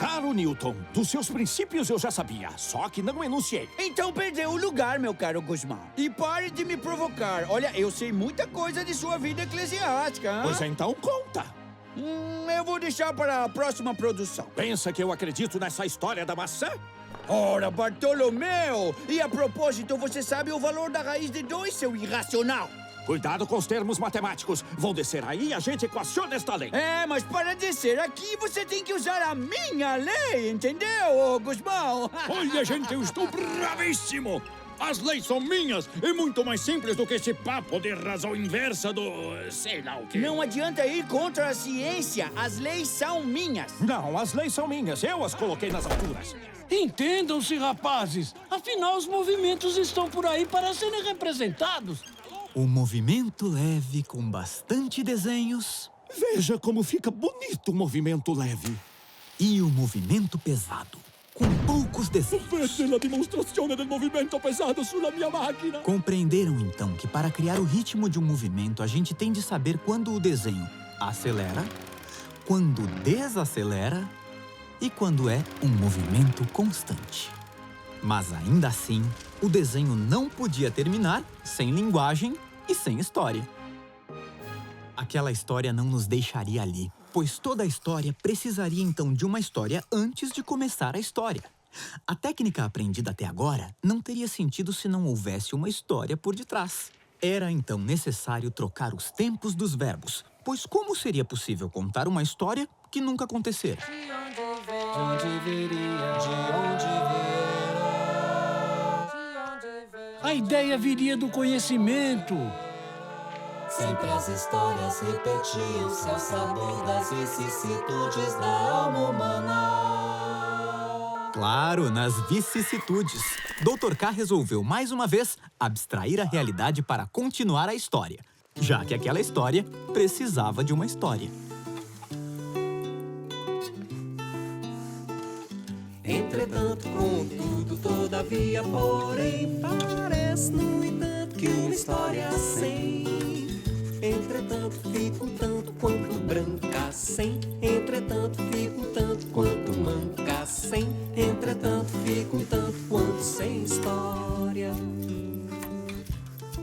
Caro Newton, dos seus princípios eu já sabia, só que não enunciei. Então perdeu o lugar, meu caro Guzmão. E pare de me provocar. Olha, eu sei muita coisa de sua vida eclesiástica. Pois então conta. Eu vou deixar para a próxima produção. Pensa que eu acredito nessa história da maçã? Ora, Bartolomeu! E a propósito, você sabe o valor da raiz de 2, seu irracional? Cuidado com os termos matemáticos. Vão descer aí e a gente equaciona esta lei. Mas para descer aqui, você tem que usar a minha lei, entendeu, Guzmão? Olha, gente, eu estou bravíssimo! As leis são minhas e muito mais simples do que esse papo de razão inversa do... sei lá o quê. Não adianta ir contra a ciência. As leis são minhas. Não, as leis são minhas. Eu as coloquei nas alturas. Entendam-se, rapazes. Afinal, os movimentos estão por aí para serem representados. O movimento leve com bastante desenhos. Veja como fica bonito o movimento leve. E o movimento pesado, com poucos desenhos. Vede la dimostrazione del movimento pesado sulla mia macchina. Compreenderam, então, que para criar o ritmo de um movimento, a gente tem de saber quando o desenho acelera, quando desacelera e quando é um movimento constante. Mas ainda assim, o desenho não podia terminar sem linguagem e sem história. Aquela história não nos deixaria ali, pois toda a história precisaria então de uma história antes de começar a história. A técnica aprendida até agora não teria sentido se não houvesse uma história por detrás. Era então necessário trocar os tempos dos verbos, pois como seria possível contar uma história que nunca acontecera? De onde viria, de onde viera. A ideia viria do conhecimento. Sempre as histórias repetiam-se ao sabor das vicissitudes da alma humana. Claro, nas vicissitudes. Dr. K resolveu mais uma vez abstrair a realidade para continuar a história, já que aquela história precisava de uma história. Entretanto, contudo, todavia, porém, parece, no entanto, que uma história sem. Entretanto, fica um tanto quanto branca sem. Entretanto, fica um tanto quanto manca sem. Entretanto, fica um tanto quanto sem história.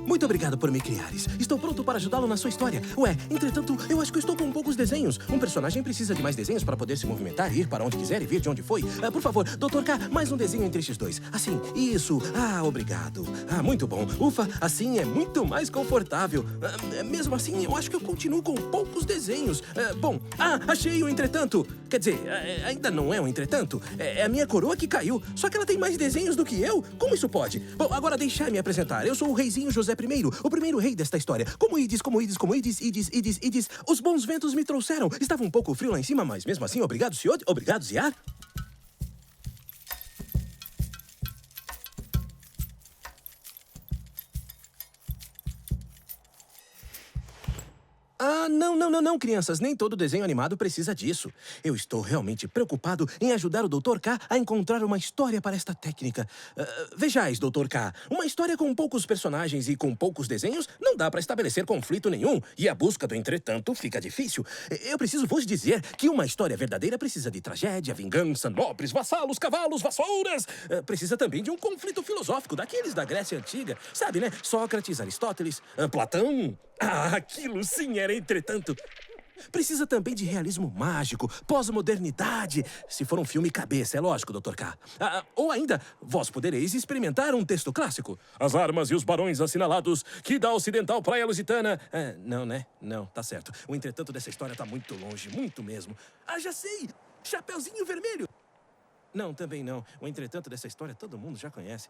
Muito obrigado por me criares. Estou pronto para ajudá-lo na sua história. Ué, entretanto, eu acho que eu estou com poucos desenhos. Um personagem precisa de mais desenhos para poder se movimentar, ir para onde quiser e vir de onde foi. Por favor, Dr. K, mais um desenho entre estes dois. Assim, isso. Obrigado. Muito bom. Ufa, assim é muito mais confortável. Mesmo assim, eu acho que eu continuo com poucos desenhos. Achei o entretanto. Quer dizer, ainda não é um entretanto. É a minha coroa que caiu. Só que ela tem mais desenhos do que eu. Como isso pode? Bom, agora deixai-me apresentar. Eu sou o reizinho José I, o primeiro rei desta história. Como ides, os bons ventos me trouxeram. Estava um pouco frio lá em cima, mas mesmo assim, obrigado, senhor. Obrigado, Ziar. Não, crianças. Nem todo desenho animado precisa disso. Eu estou realmente preocupado em ajudar o Dr. K a encontrar uma história para esta técnica. Vejais, Dr. K, uma história com poucos personagens e com poucos desenhos não dá para estabelecer conflito nenhum. E a busca do entretanto fica difícil. Eu preciso vos dizer que uma história verdadeira precisa de tragédia, vingança, nobres, vassalos, cavalos, vassouras. Precisa também de um conflito filosófico daqueles da Grécia Antiga. Sabe, né? Sócrates, Aristóteles, Platão. Aquilo sim era entretanto. Precisa também de realismo mágico, pós-modernidade. Se for um filme cabeça, é lógico, Dr. K. Ou ainda, vós podereis experimentar um texto clássico. As armas e os barões assinalados que da ocidental praia lusitana... Não, né? Não, tá certo. O entretanto dessa história tá muito longe, muito mesmo. Já sei! Chapeuzinho Vermelho! Não, também não. O entretanto dessa história todo mundo já conhece.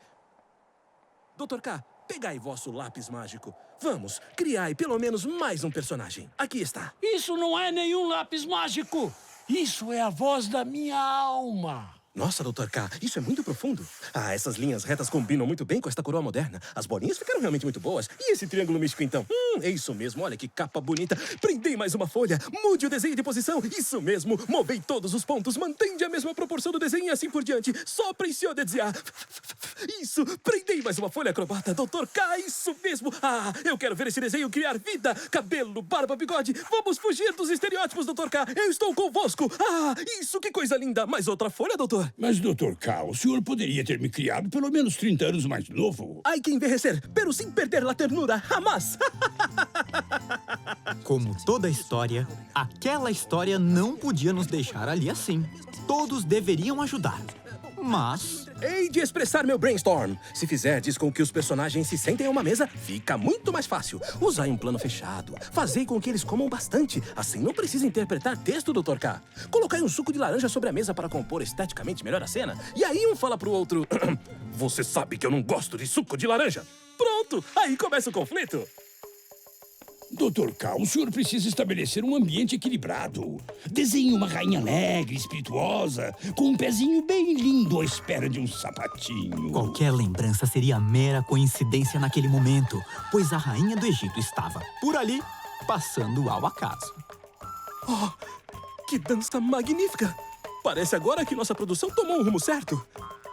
Dr. K, pegai vosso lápis mágico. Vamos, criai pelo menos mais um personagem. Aqui está. Isso não é nenhum lápis mágico. Isso é a voz da minha alma. Nossa, Dr. K, isso é muito profundo. Essas linhas retas combinam muito bem com esta coroa moderna. As bolinhas ficaram realmente muito boas. E esse triângulo místico, então? É isso mesmo, olha que capa bonita. Prendei mais uma folha, mude o desenho de posição. Isso mesmo, movei todos os pontos, mantende a mesma proporção do desenho e assim por diante. Sopra em seu desejar. Isso, prendei mais uma folha, acrobata. Dr. K, isso mesmo. Eu quero ver esse desenho criar vida. Cabelo, barba, bigode. Vamos fugir dos estereótipos, Dr. K. Eu estou convosco. Isso, que coisa linda. Mais outra folha, doutor? Mas, Dr. K, o senhor poderia ter me criado pelo menos 30 anos mais novo. Hay que envelhecer, pero sin perder la ternura, jamás. Como toda história, aquela história não podia nos deixar ali assim. Todos deveriam ajudar. Mas... Hei de expressar meu brainstorm. Se fizerdes com que os personagens se sentem a uma mesa, fica muito mais fácil. Usai um plano fechado. Fazei com que eles comam bastante. Assim não precisa interpretar texto, Dr. K. Colocai um suco de laranja sobre a mesa para compor esteticamente melhor a cena. E aí um fala pro outro... Você sabe que eu não gosto de suco de laranja. Pronto, aí começa o conflito. Dr. K, o senhor precisa estabelecer um ambiente equilibrado. Desenhe uma rainha alegre, espirituosa, com um pezinho bem lindo à espera de um sapatinho. Qualquer lembrança seria mera coincidência naquele momento, pois a rainha do Egito estava por ali, passando ao acaso. Que dança magnífica! Parece agora que nossa produção tomou um rumo certo.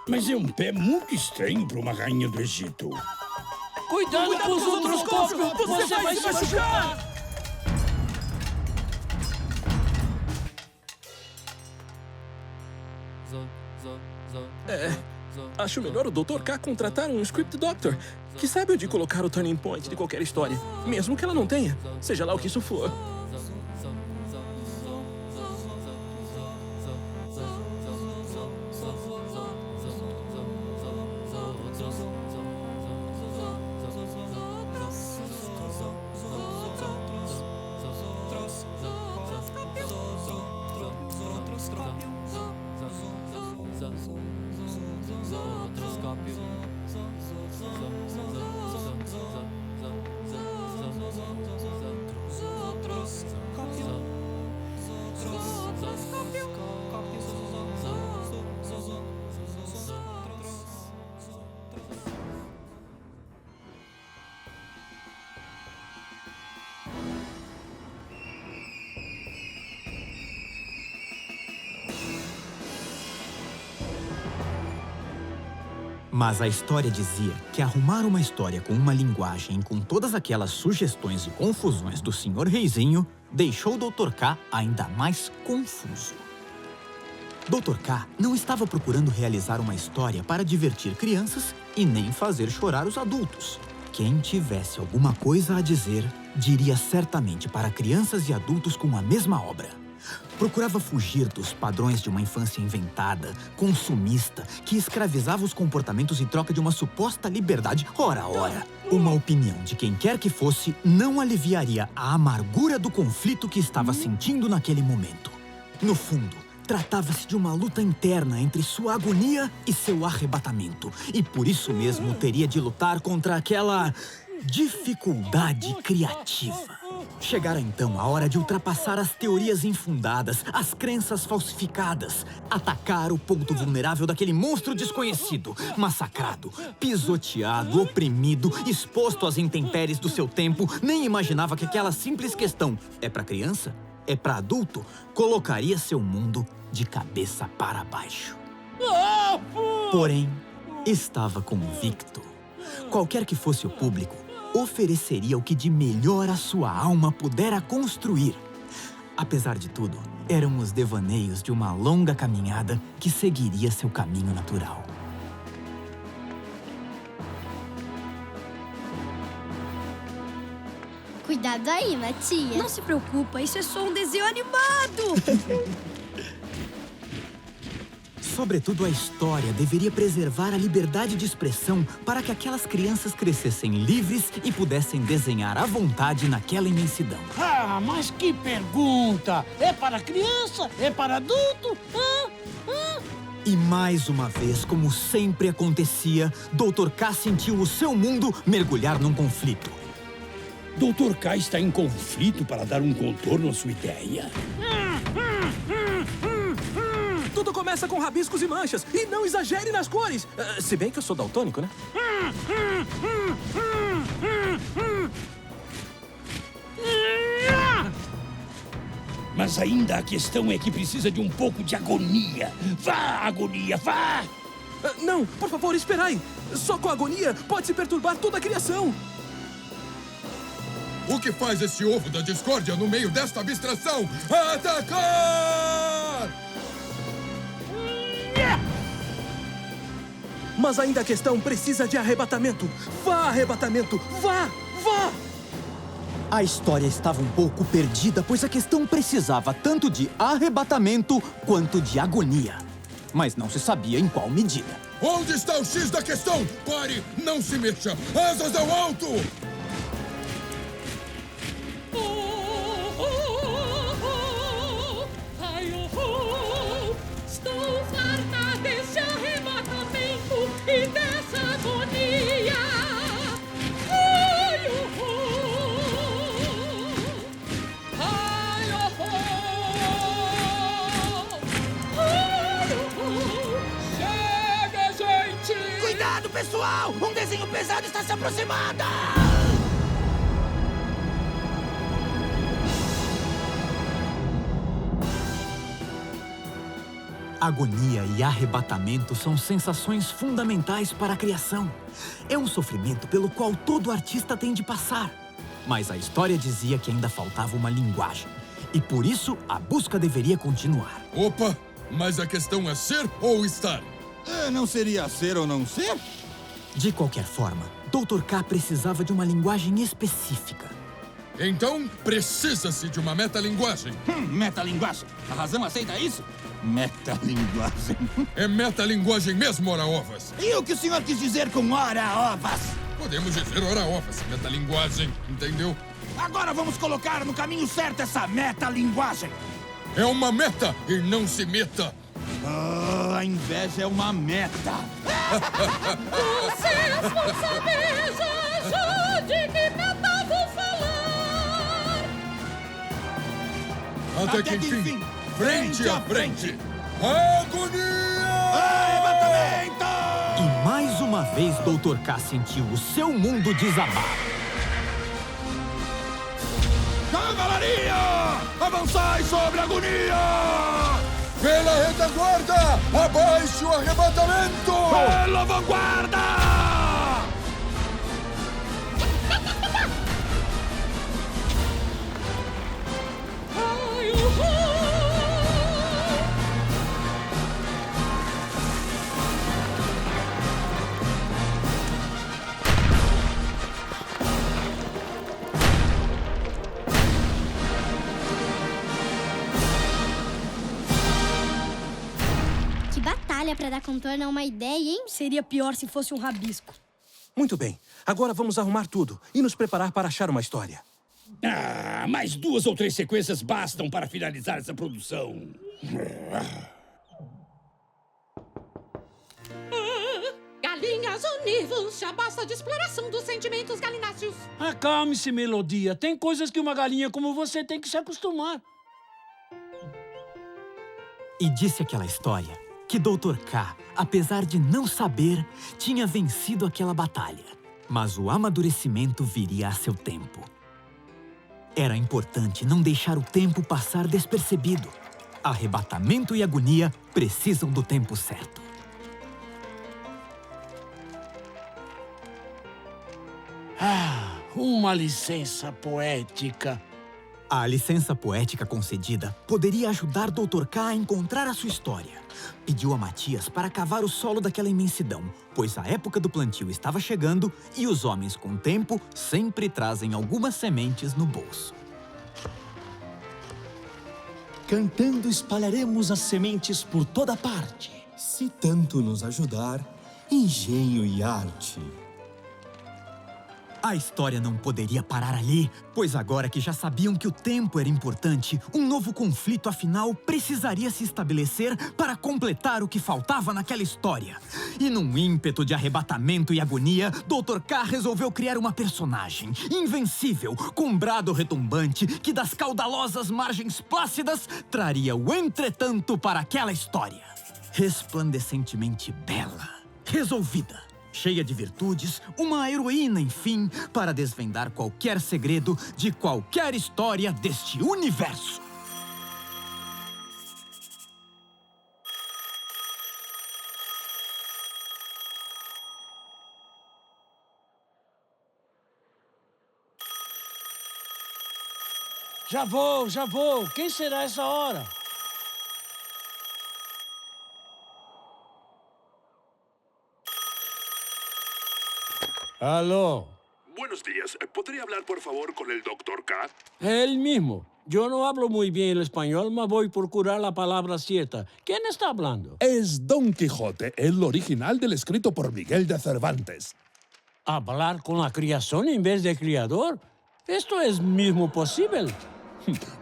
Mas é um pé muito estranho para uma rainha do Egito. Cuidado com os outros copos! Você vai se machucar! Acho melhor o Dr. K contratar um script doctor, que sabe onde colocar o turning point de qualquer história, mesmo que ela não tenha, seja lá o que isso for. Mas a história dizia que arrumar uma história com uma linguagem com todas aquelas sugestões e confusões do Sr. Reizinho deixou o Dr. K ainda mais confuso. Dr. K não estava procurando realizar uma história para divertir crianças e nem fazer chorar os adultos. Quem tivesse alguma coisa a dizer, diria certamente para crianças e adultos com a mesma obra. Procurava fugir dos padrões de uma infância inventada, consumista, que escravizava os comportamentos em troca de uma suposta liberdade. Ora, uma opinião de quem quer que fosse não aliviaria a amargura do conflito que estava sentindo naquele momento. No fundo, tratava-se de uma luta interna entre sua agonia e seu arrebatamento. E por isso mesmo teria de lutar contra aquela dificuldade criativa. Chegara então a hora de ultrapassar as teorias infundadas, as crenças falsificadas, atacar o ponto vulnerável daquele monstro desconhecido, massacrado, pisoteado, oprimido, exposto às intempéries do seu tempo. Nem imaginava que aquela simples questão, é para criança? É para adulto? Colocaria seu mundo de cabeça para baixo. Porém, estava convicto. Qualquer que fosse o público, ofereceria o que de melhor a sua alma pudera construir. Apesar de tudo, eram os devaneios de uma longa caminhada que seguiria seu caminho natural. Cuidado aí, Matias. Não se preocupa, isso é só um desenho animado. Sobretudo, a história deveria preservar a liberdade de expressão para que aquelas crianças crescessem livres e pudessem desenhar à vontade naquela imensidão. Ah, mas que pergunta! É para criança? É para adulto? E mais uma vez, como sempre acontecia, Dr. K sentiu o seu mundo mergulhar num conflito. Dr. K está em conflito para dar um contorno à sua ideia. Tudo começa com rabiscos e manchas. E não exagere nas cores. Se bem que eu sou daltônico, né? Mas ainda a questão é que precisa de um pouco de agonia. Vá, agonia, vá! Não, por favor, esperai. Só com a agonia pode-se perturbar toda a criação. O que faz esse ovo da discórdia no meio desta abstração? Atacar! Mas ainda a questão precisa de arrebatamento. Vá, arrebatamento! Vá! Vá! A história estava um pouco perdida, pois a questão precisava tanto de arrebatamento quanto de agonia. Mas não se sabia em qual medida. Onde está o X da questão? Pare! Não se mexa! Asas ao alto! Estou farta desse arrebatamento e dessa agonia. Ai, oh, oh. Ai, oh, oh. Ai, oh, oh. Chega, gente! Cuidado, pessoal! Um desenho pesado está se aproximando! Agonia e arrebatamento são sensações fundamentais para a criação. É um sofrimento pelo qual todo artista tem de passar. Mas a história dizia que ainda faltava uma linguagem. E por isso, a busca deveria continuar. Opa! Mas a questão é ser ou estar? Não seria ser ou não ser? De qualquer forma, Dr. K precisava de uma linguagem específica. Então, precisa-se de uma metalinguagem. Metalinguagem? A razão aceita isso? Metalinguagem. É metalinguagem mesmo, ora-ovas. E o que o senhor quis dizer com ora-ovas? Podemos dizer ora-ovas, metalinguagem, entendeu? Agora vamos colocar no caminho certo essa metalinguagem. É uma meta e não se meta. A inveja é uma meta. Vocês vão saber já de que meta vou falar. Até que enfim, frente a frente. Agonia! Arrebatamento! E mais uma vez, Dr. K sentiu o seu mundo desabar. Cavalaria! Avançai sobre a agonia! Pela retaguarda! Abaixo o arrebatamento! Pela pela vanguarda! Que batalha pra dar contorno a uma ideia, hein? Seria pior se fosse um rabisco. Muito bem. Agora vamos arrumar tudo e nos preparar para achar uma história. Ah, mais 2 ou 3 sequências bastam para finalizar essa produção. Galinhas univos, já basta de exploração dos sentimentos galináceos. Acalme-se, Melodia. Tem coisas que uma galinha como você tem que se acostumar. E disse aquela história que Dr. K, apesar de não saber, tinha vencido aquela batalha. Mas o amadurecimento viria a seu tempo. Era importante não deixar o tempo passar despercebido. Arrebatamento e agonia precisam do tempo certo. Ah, uma licença poética. A licença poética concedida poderia ajudar Dr. K a encontrar a sua história. Pediu a Matias para cavar o solo daquela imensidão, pois a época do plantio estava chegando e os homens com tempo sempre trazem algumas sementes no bolso. Cantando espalharemos as sementes por toda parte. Se tanto nos ajudar, engenho e arte. A história não poderia parar ali, pois agora que já sabiam que o tempo era importante, um novo conflito afinal precisaria se estabelecer para completar o que faltava naquela história. E num ímpeto de arrebatamento e agonia, Dr. K resolveu criar uma personagem invencível, com brado retumbante, que das caudalosas margens plácidas traria o entretanto para aquela história. Resplandecentemente bela, resolvida. Cheia de virtudes, uma heroína, enfim, para desvendar qualquer segredo de qualquer história deste universo. Já vou. Quem será essa hora? Aló. Buenos días. ¿Podría hablar, por favor, con el Dr. K? Él mismo. Yo no hablo muy bien el español, mas voy a procurar la palabra cierta. ¿Quién está hablando? Es Don Quijote, el original del escrito por Miguel de Cervantes. ¿Hablar con la creación en vez de criador? ¿Esto es mismo posible?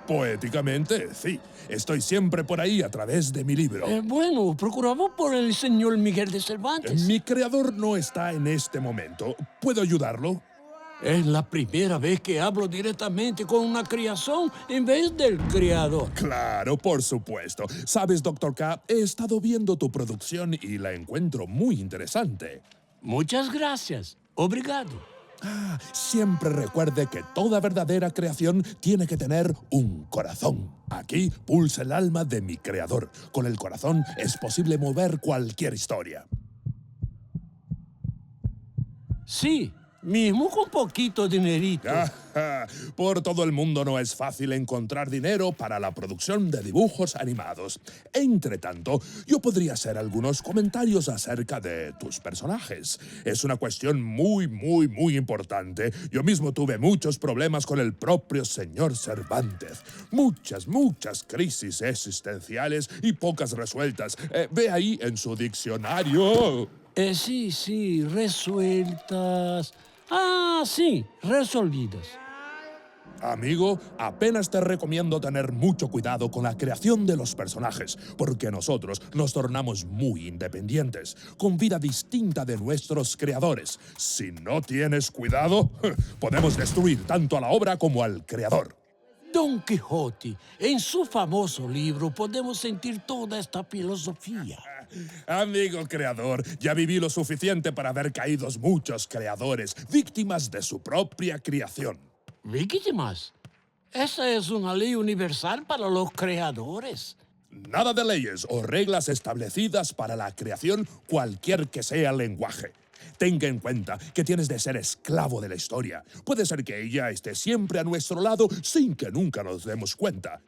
Poéticamente, sí. Estoy siempre por ahí a través de mi libro. Bueno, procuramos por el señor Miguel de Cervantes. Mi creador no está en este momento. ¿Puedo ayudarlo? Es la primera vez que hablo directamente con una creación en vez del creador. Claro, por supuesto. Sabes, Dr. K, he estado viendo tu producción y la encuentro muy interesante. Muchas gracias. Obrigado. Siempre recuerde que toda verdadera creación tiene que tener un corazón. Aquí pulsa el alma de mi creador. Con el corazón es posible mover cualquier historia. Sí, mismo con poquito dinerito. Por todo el mundo no es fácil encontrar dinero para la producción de dibujos animados. Entre tanto, yo podría hacer algunos comentarios acerca de tus personajes. Es una cuestión muy importante. Yo mismo tuve muchos problemas con el propio señor Cervantes. Muchas crisis existenciales y pocas resueltas. Ve ahí en su diccionario. Sí, resueltas. Sí, resolvidas. Amigo, apenas te recomiendo tener mucho cuidado con la creación de los personajes, porque nosotros nos tornamos muy independientes, con vida distinta de nuestros creadores. Si no tienes cuidado, podemos destruir tanto a la obra como al creador. Don Quijote, en su famoso libro podemos sentir toda esta filosofía. Amigo creador, ya viví lo suficiente para ver caídos muchos creadores, víctimas de su propia creación. ¿Víctimas? Esa es una ley universal para los creadores. Nada de leyes o reglas establecidas para la creación, cualquier que sea el lenguaje. Tenga en cuenta que tienes de ser esclavo de la historia. Puede ser que ella esté siempre a nuestro lado sin que nunca nos demos cuenta.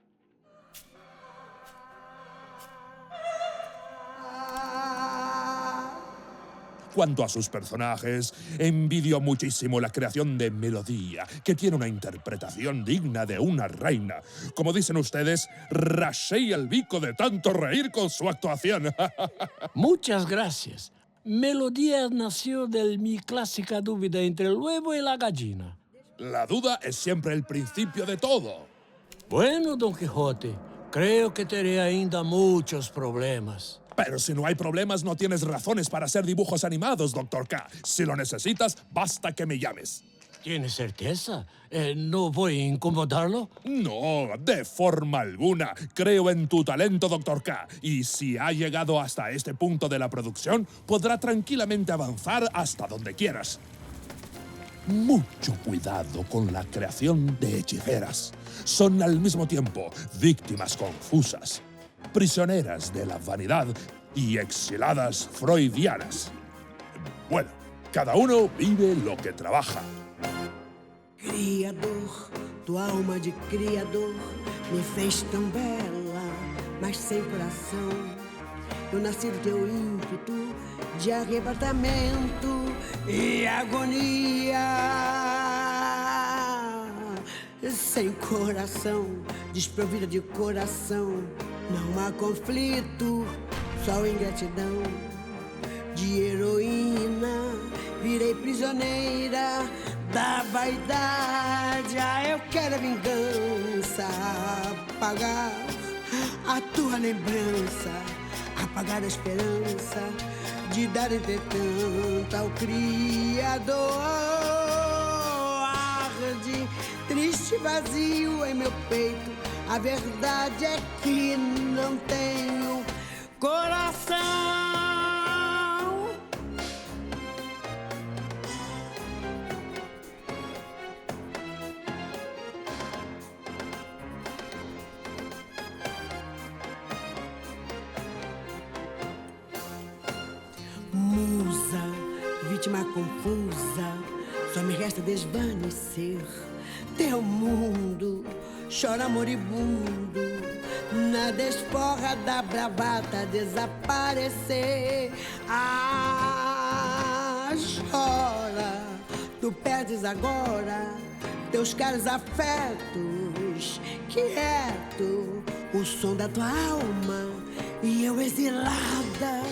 Cuanto a sus personajes, envidio muchísimo la creación de Melodía, que tiene una interpretación digna de una reina. Como dicen ustedes, raché el bico de tanto reír con su actuación. Muchas gracias. Melodía nació de mi clásica dúvida entre el huevo y la gallina. La duda es siempre el principio de todo. Bueno, Don Quijote, creo que teré ainda muchos problemas. Pero si no hay problemas, no tienes razones para hacer dibujos animados, Dr. K. Si lo necesitas, basta que me llames. ¿Tienes certeza? ¿No voy a incomodarlo? No, de forma alguna. Creo en tu talento, Dr. K. Y si ha llegado hasta este punto de la producción, podrá tranquilamente avanzar hasta donde quieras. Mucho cuidado con la creación de hechiceras. Son al mismo tiempo víctimas confusas, prisioneras de la vanidad y exiladas freudianas. Bueno, cada uno vive lo que trabaja. Criador, tua alma de criador me fez tão bela, mas sem coração. Eu nasci do teu ímpeto de arrebatamento e agonia. Sem coração, desprovida de coração, não há conflito, só ingratidão. De heroína, virei prisioneira da vaidade. Ah, eu quero a vingança, apagar a tua lembrança, apagar a esperança de dar entretanto ao Criador. Arde, triste vazio em meu peito, a verdade é que não tenho coração. Musa, vítima confusa, só me resta desvanecer. Teu mundo chora moribundo, na desforra da bravata desaparecer. Ah, chora, tu perdes agora teus caros afetos. Quieto, o som da tua alma e eu exilada,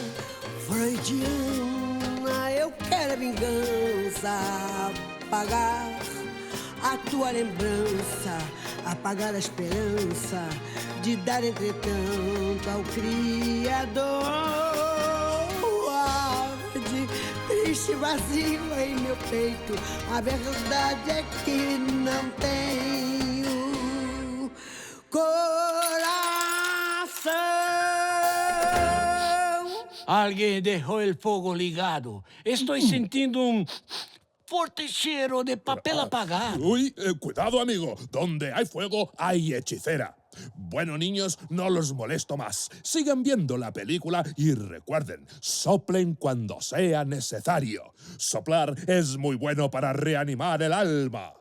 freudiana. Eu quero a vingança, apagar a tua lembrança, apagar a esperança de dar entretanto ao Criador. Arde, triste vazio em meu peito, a verdade é que não tenho coração. Alguém deixou o fogo ligado. Estou sentindo fuerte cheiro de papel apagado. Uy, cuidado, amigo. Donde hay fuego, hay hechicera. Bueno, niños, no los molesto más. Sigan viendo la película y recuerden, soplen cuando sea necesario. Soplar es muy bueno para reanimar el alma.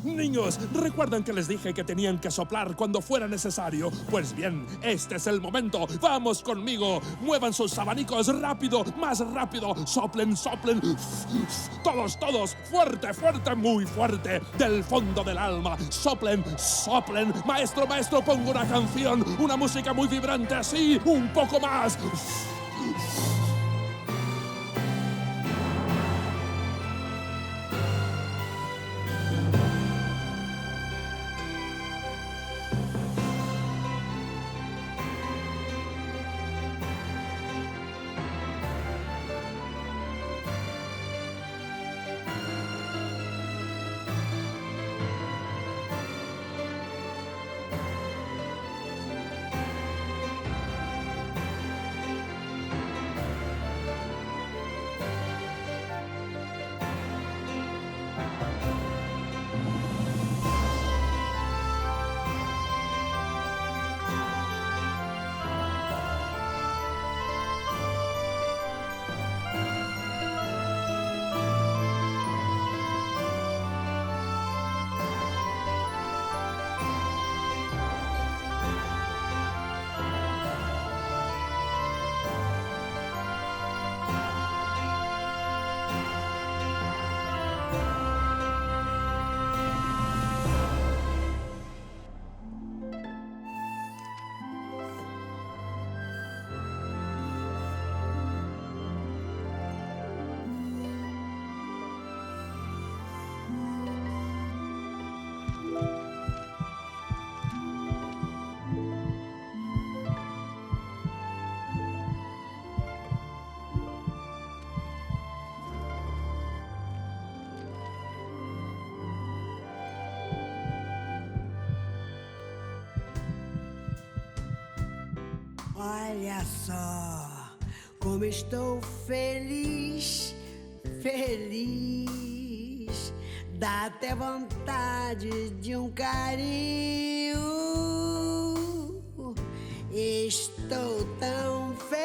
Niños, ¿recuerdan que les dije que tenían que soplar cuando fuera necesario? Pues bien, este es el momento. ¡Vamos conmigo! Muevan sus abanicos rápido, más rápido. Soplen, soplen. Todos, todos. Fuerte, fuerte, muy fuerte. Del fondo del alma. Soplen, soplen. Maestro, maestro, pongo una canción. Una música muy vibrante así. Un poco más. Olha só como estou feliz, feliz. Dá até vontade de um carinho. Estou tão feliz.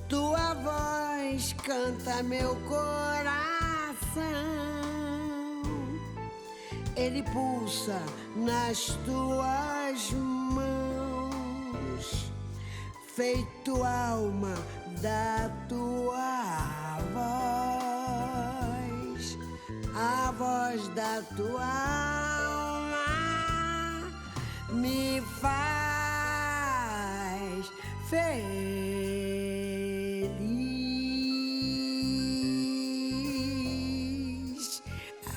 Tua voz canta meu coração. Ele pulsa nas tuas mãos, feito alma da tua voz, a voz da tua alma me faz feliz.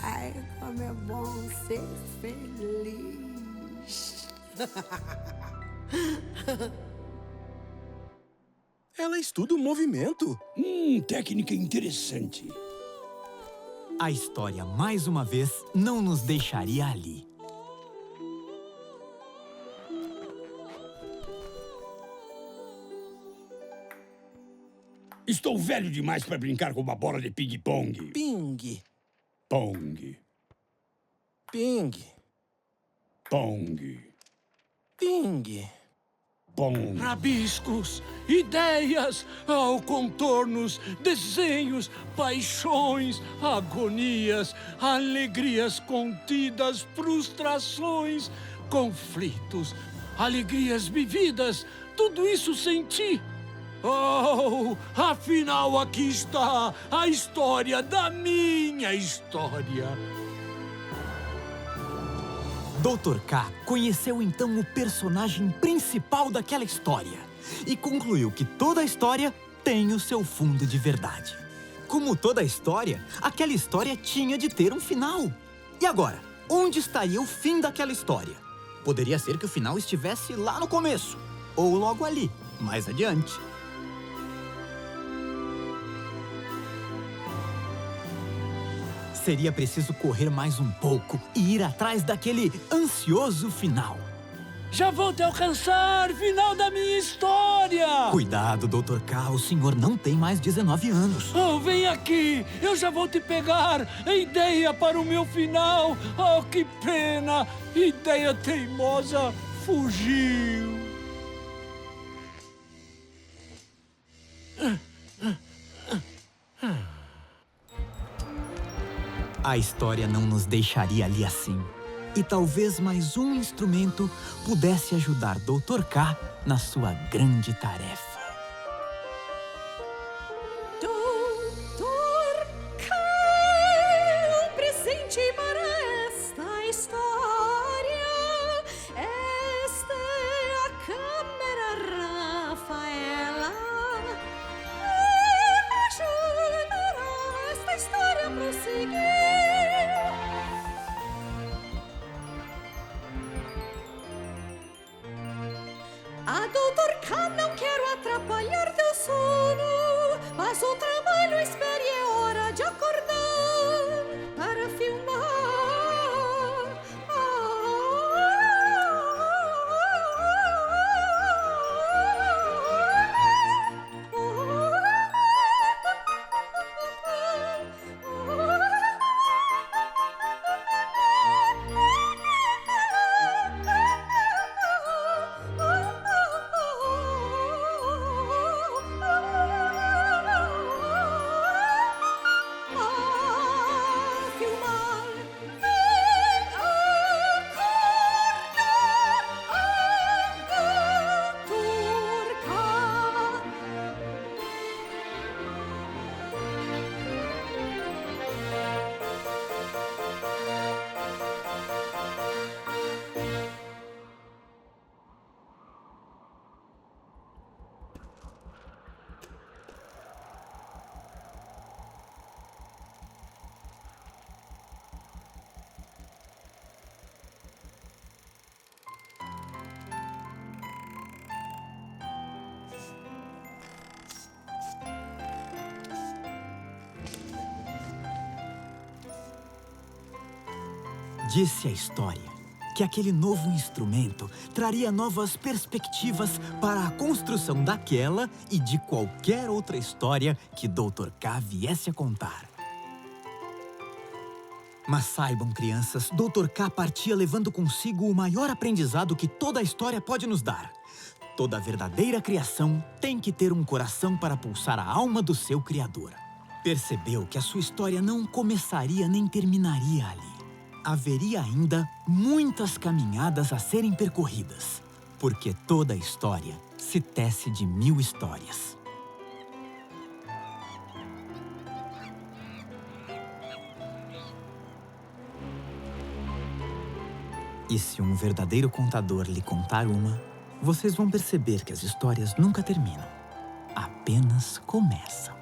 Ai, como é bom ser feliz. Ela estuda o movimento. Técnica interessante. A história, mais uma vez, não nos deixaria ali. Estou velho demais para brincar com uma bola de ping-pong. Ping. Pong. Ping. Pong. Ping. Pong. Rabiscos, ideias, contornos, desenhos, paixões, agonias, alegrias contidas, frustrações, conflitos, alegrias vividas, tudo isso senti. Oh, afinal aqui está a história da minha história. Dr. K conheceu então o personagem principal daquela história e concluiu que toda a história tem o seu fundo de verdade. Como toda história, aquela história tinha de ter um final. E agora, onde estaria o fim daquela história? Poderia ser que o final estivesse lá no começo, ou logo ali, mais adiante. Seria preciso correr mais um pouco e ir atrás daquele ansioso final. Já vou te alcançar! Final da minha história! Cuidado, Dr. K, o senhor não tem mais 19 anos. Oh, vem aqui! Eu já vou te pegar! A ideia para o meu final! Oh, que pena! Ideia teimosa fugiu! A história não nos deixaria ali assim. E talvez mais um instrumento pudesse ajudar Dr. K na sua grande tarefa. Doutor K, um presente para esta história. Esta é a câmera Rafaela. Ajudará esta história a prosseguir. A Dr. K, não quero atrapalhar teu sono, mas o trabalho espere, é hora de acordar para filmar. Disse a história que aquele novo instrumento traria novas perspectivas para a construção daquela e de qualquer outra história que Dr. K viesse a contar. Mas saibam, crianças, Dr. K partia levando consigo o maior aprendizado que toda a história pode nos dar. Toda verdadeira criação tem que ter um coração para pulsar a alma do seu criador. Percebeu que a sua história não começaria nem terminaria ali. Haveria ainda muitas caminhadas a serem percorridas, porque toda história se tece de 1000 histórias. E se um verdadeiro contador lhe contar uma, vocês vão perceber que as histórias nunca terminam, apenas começam.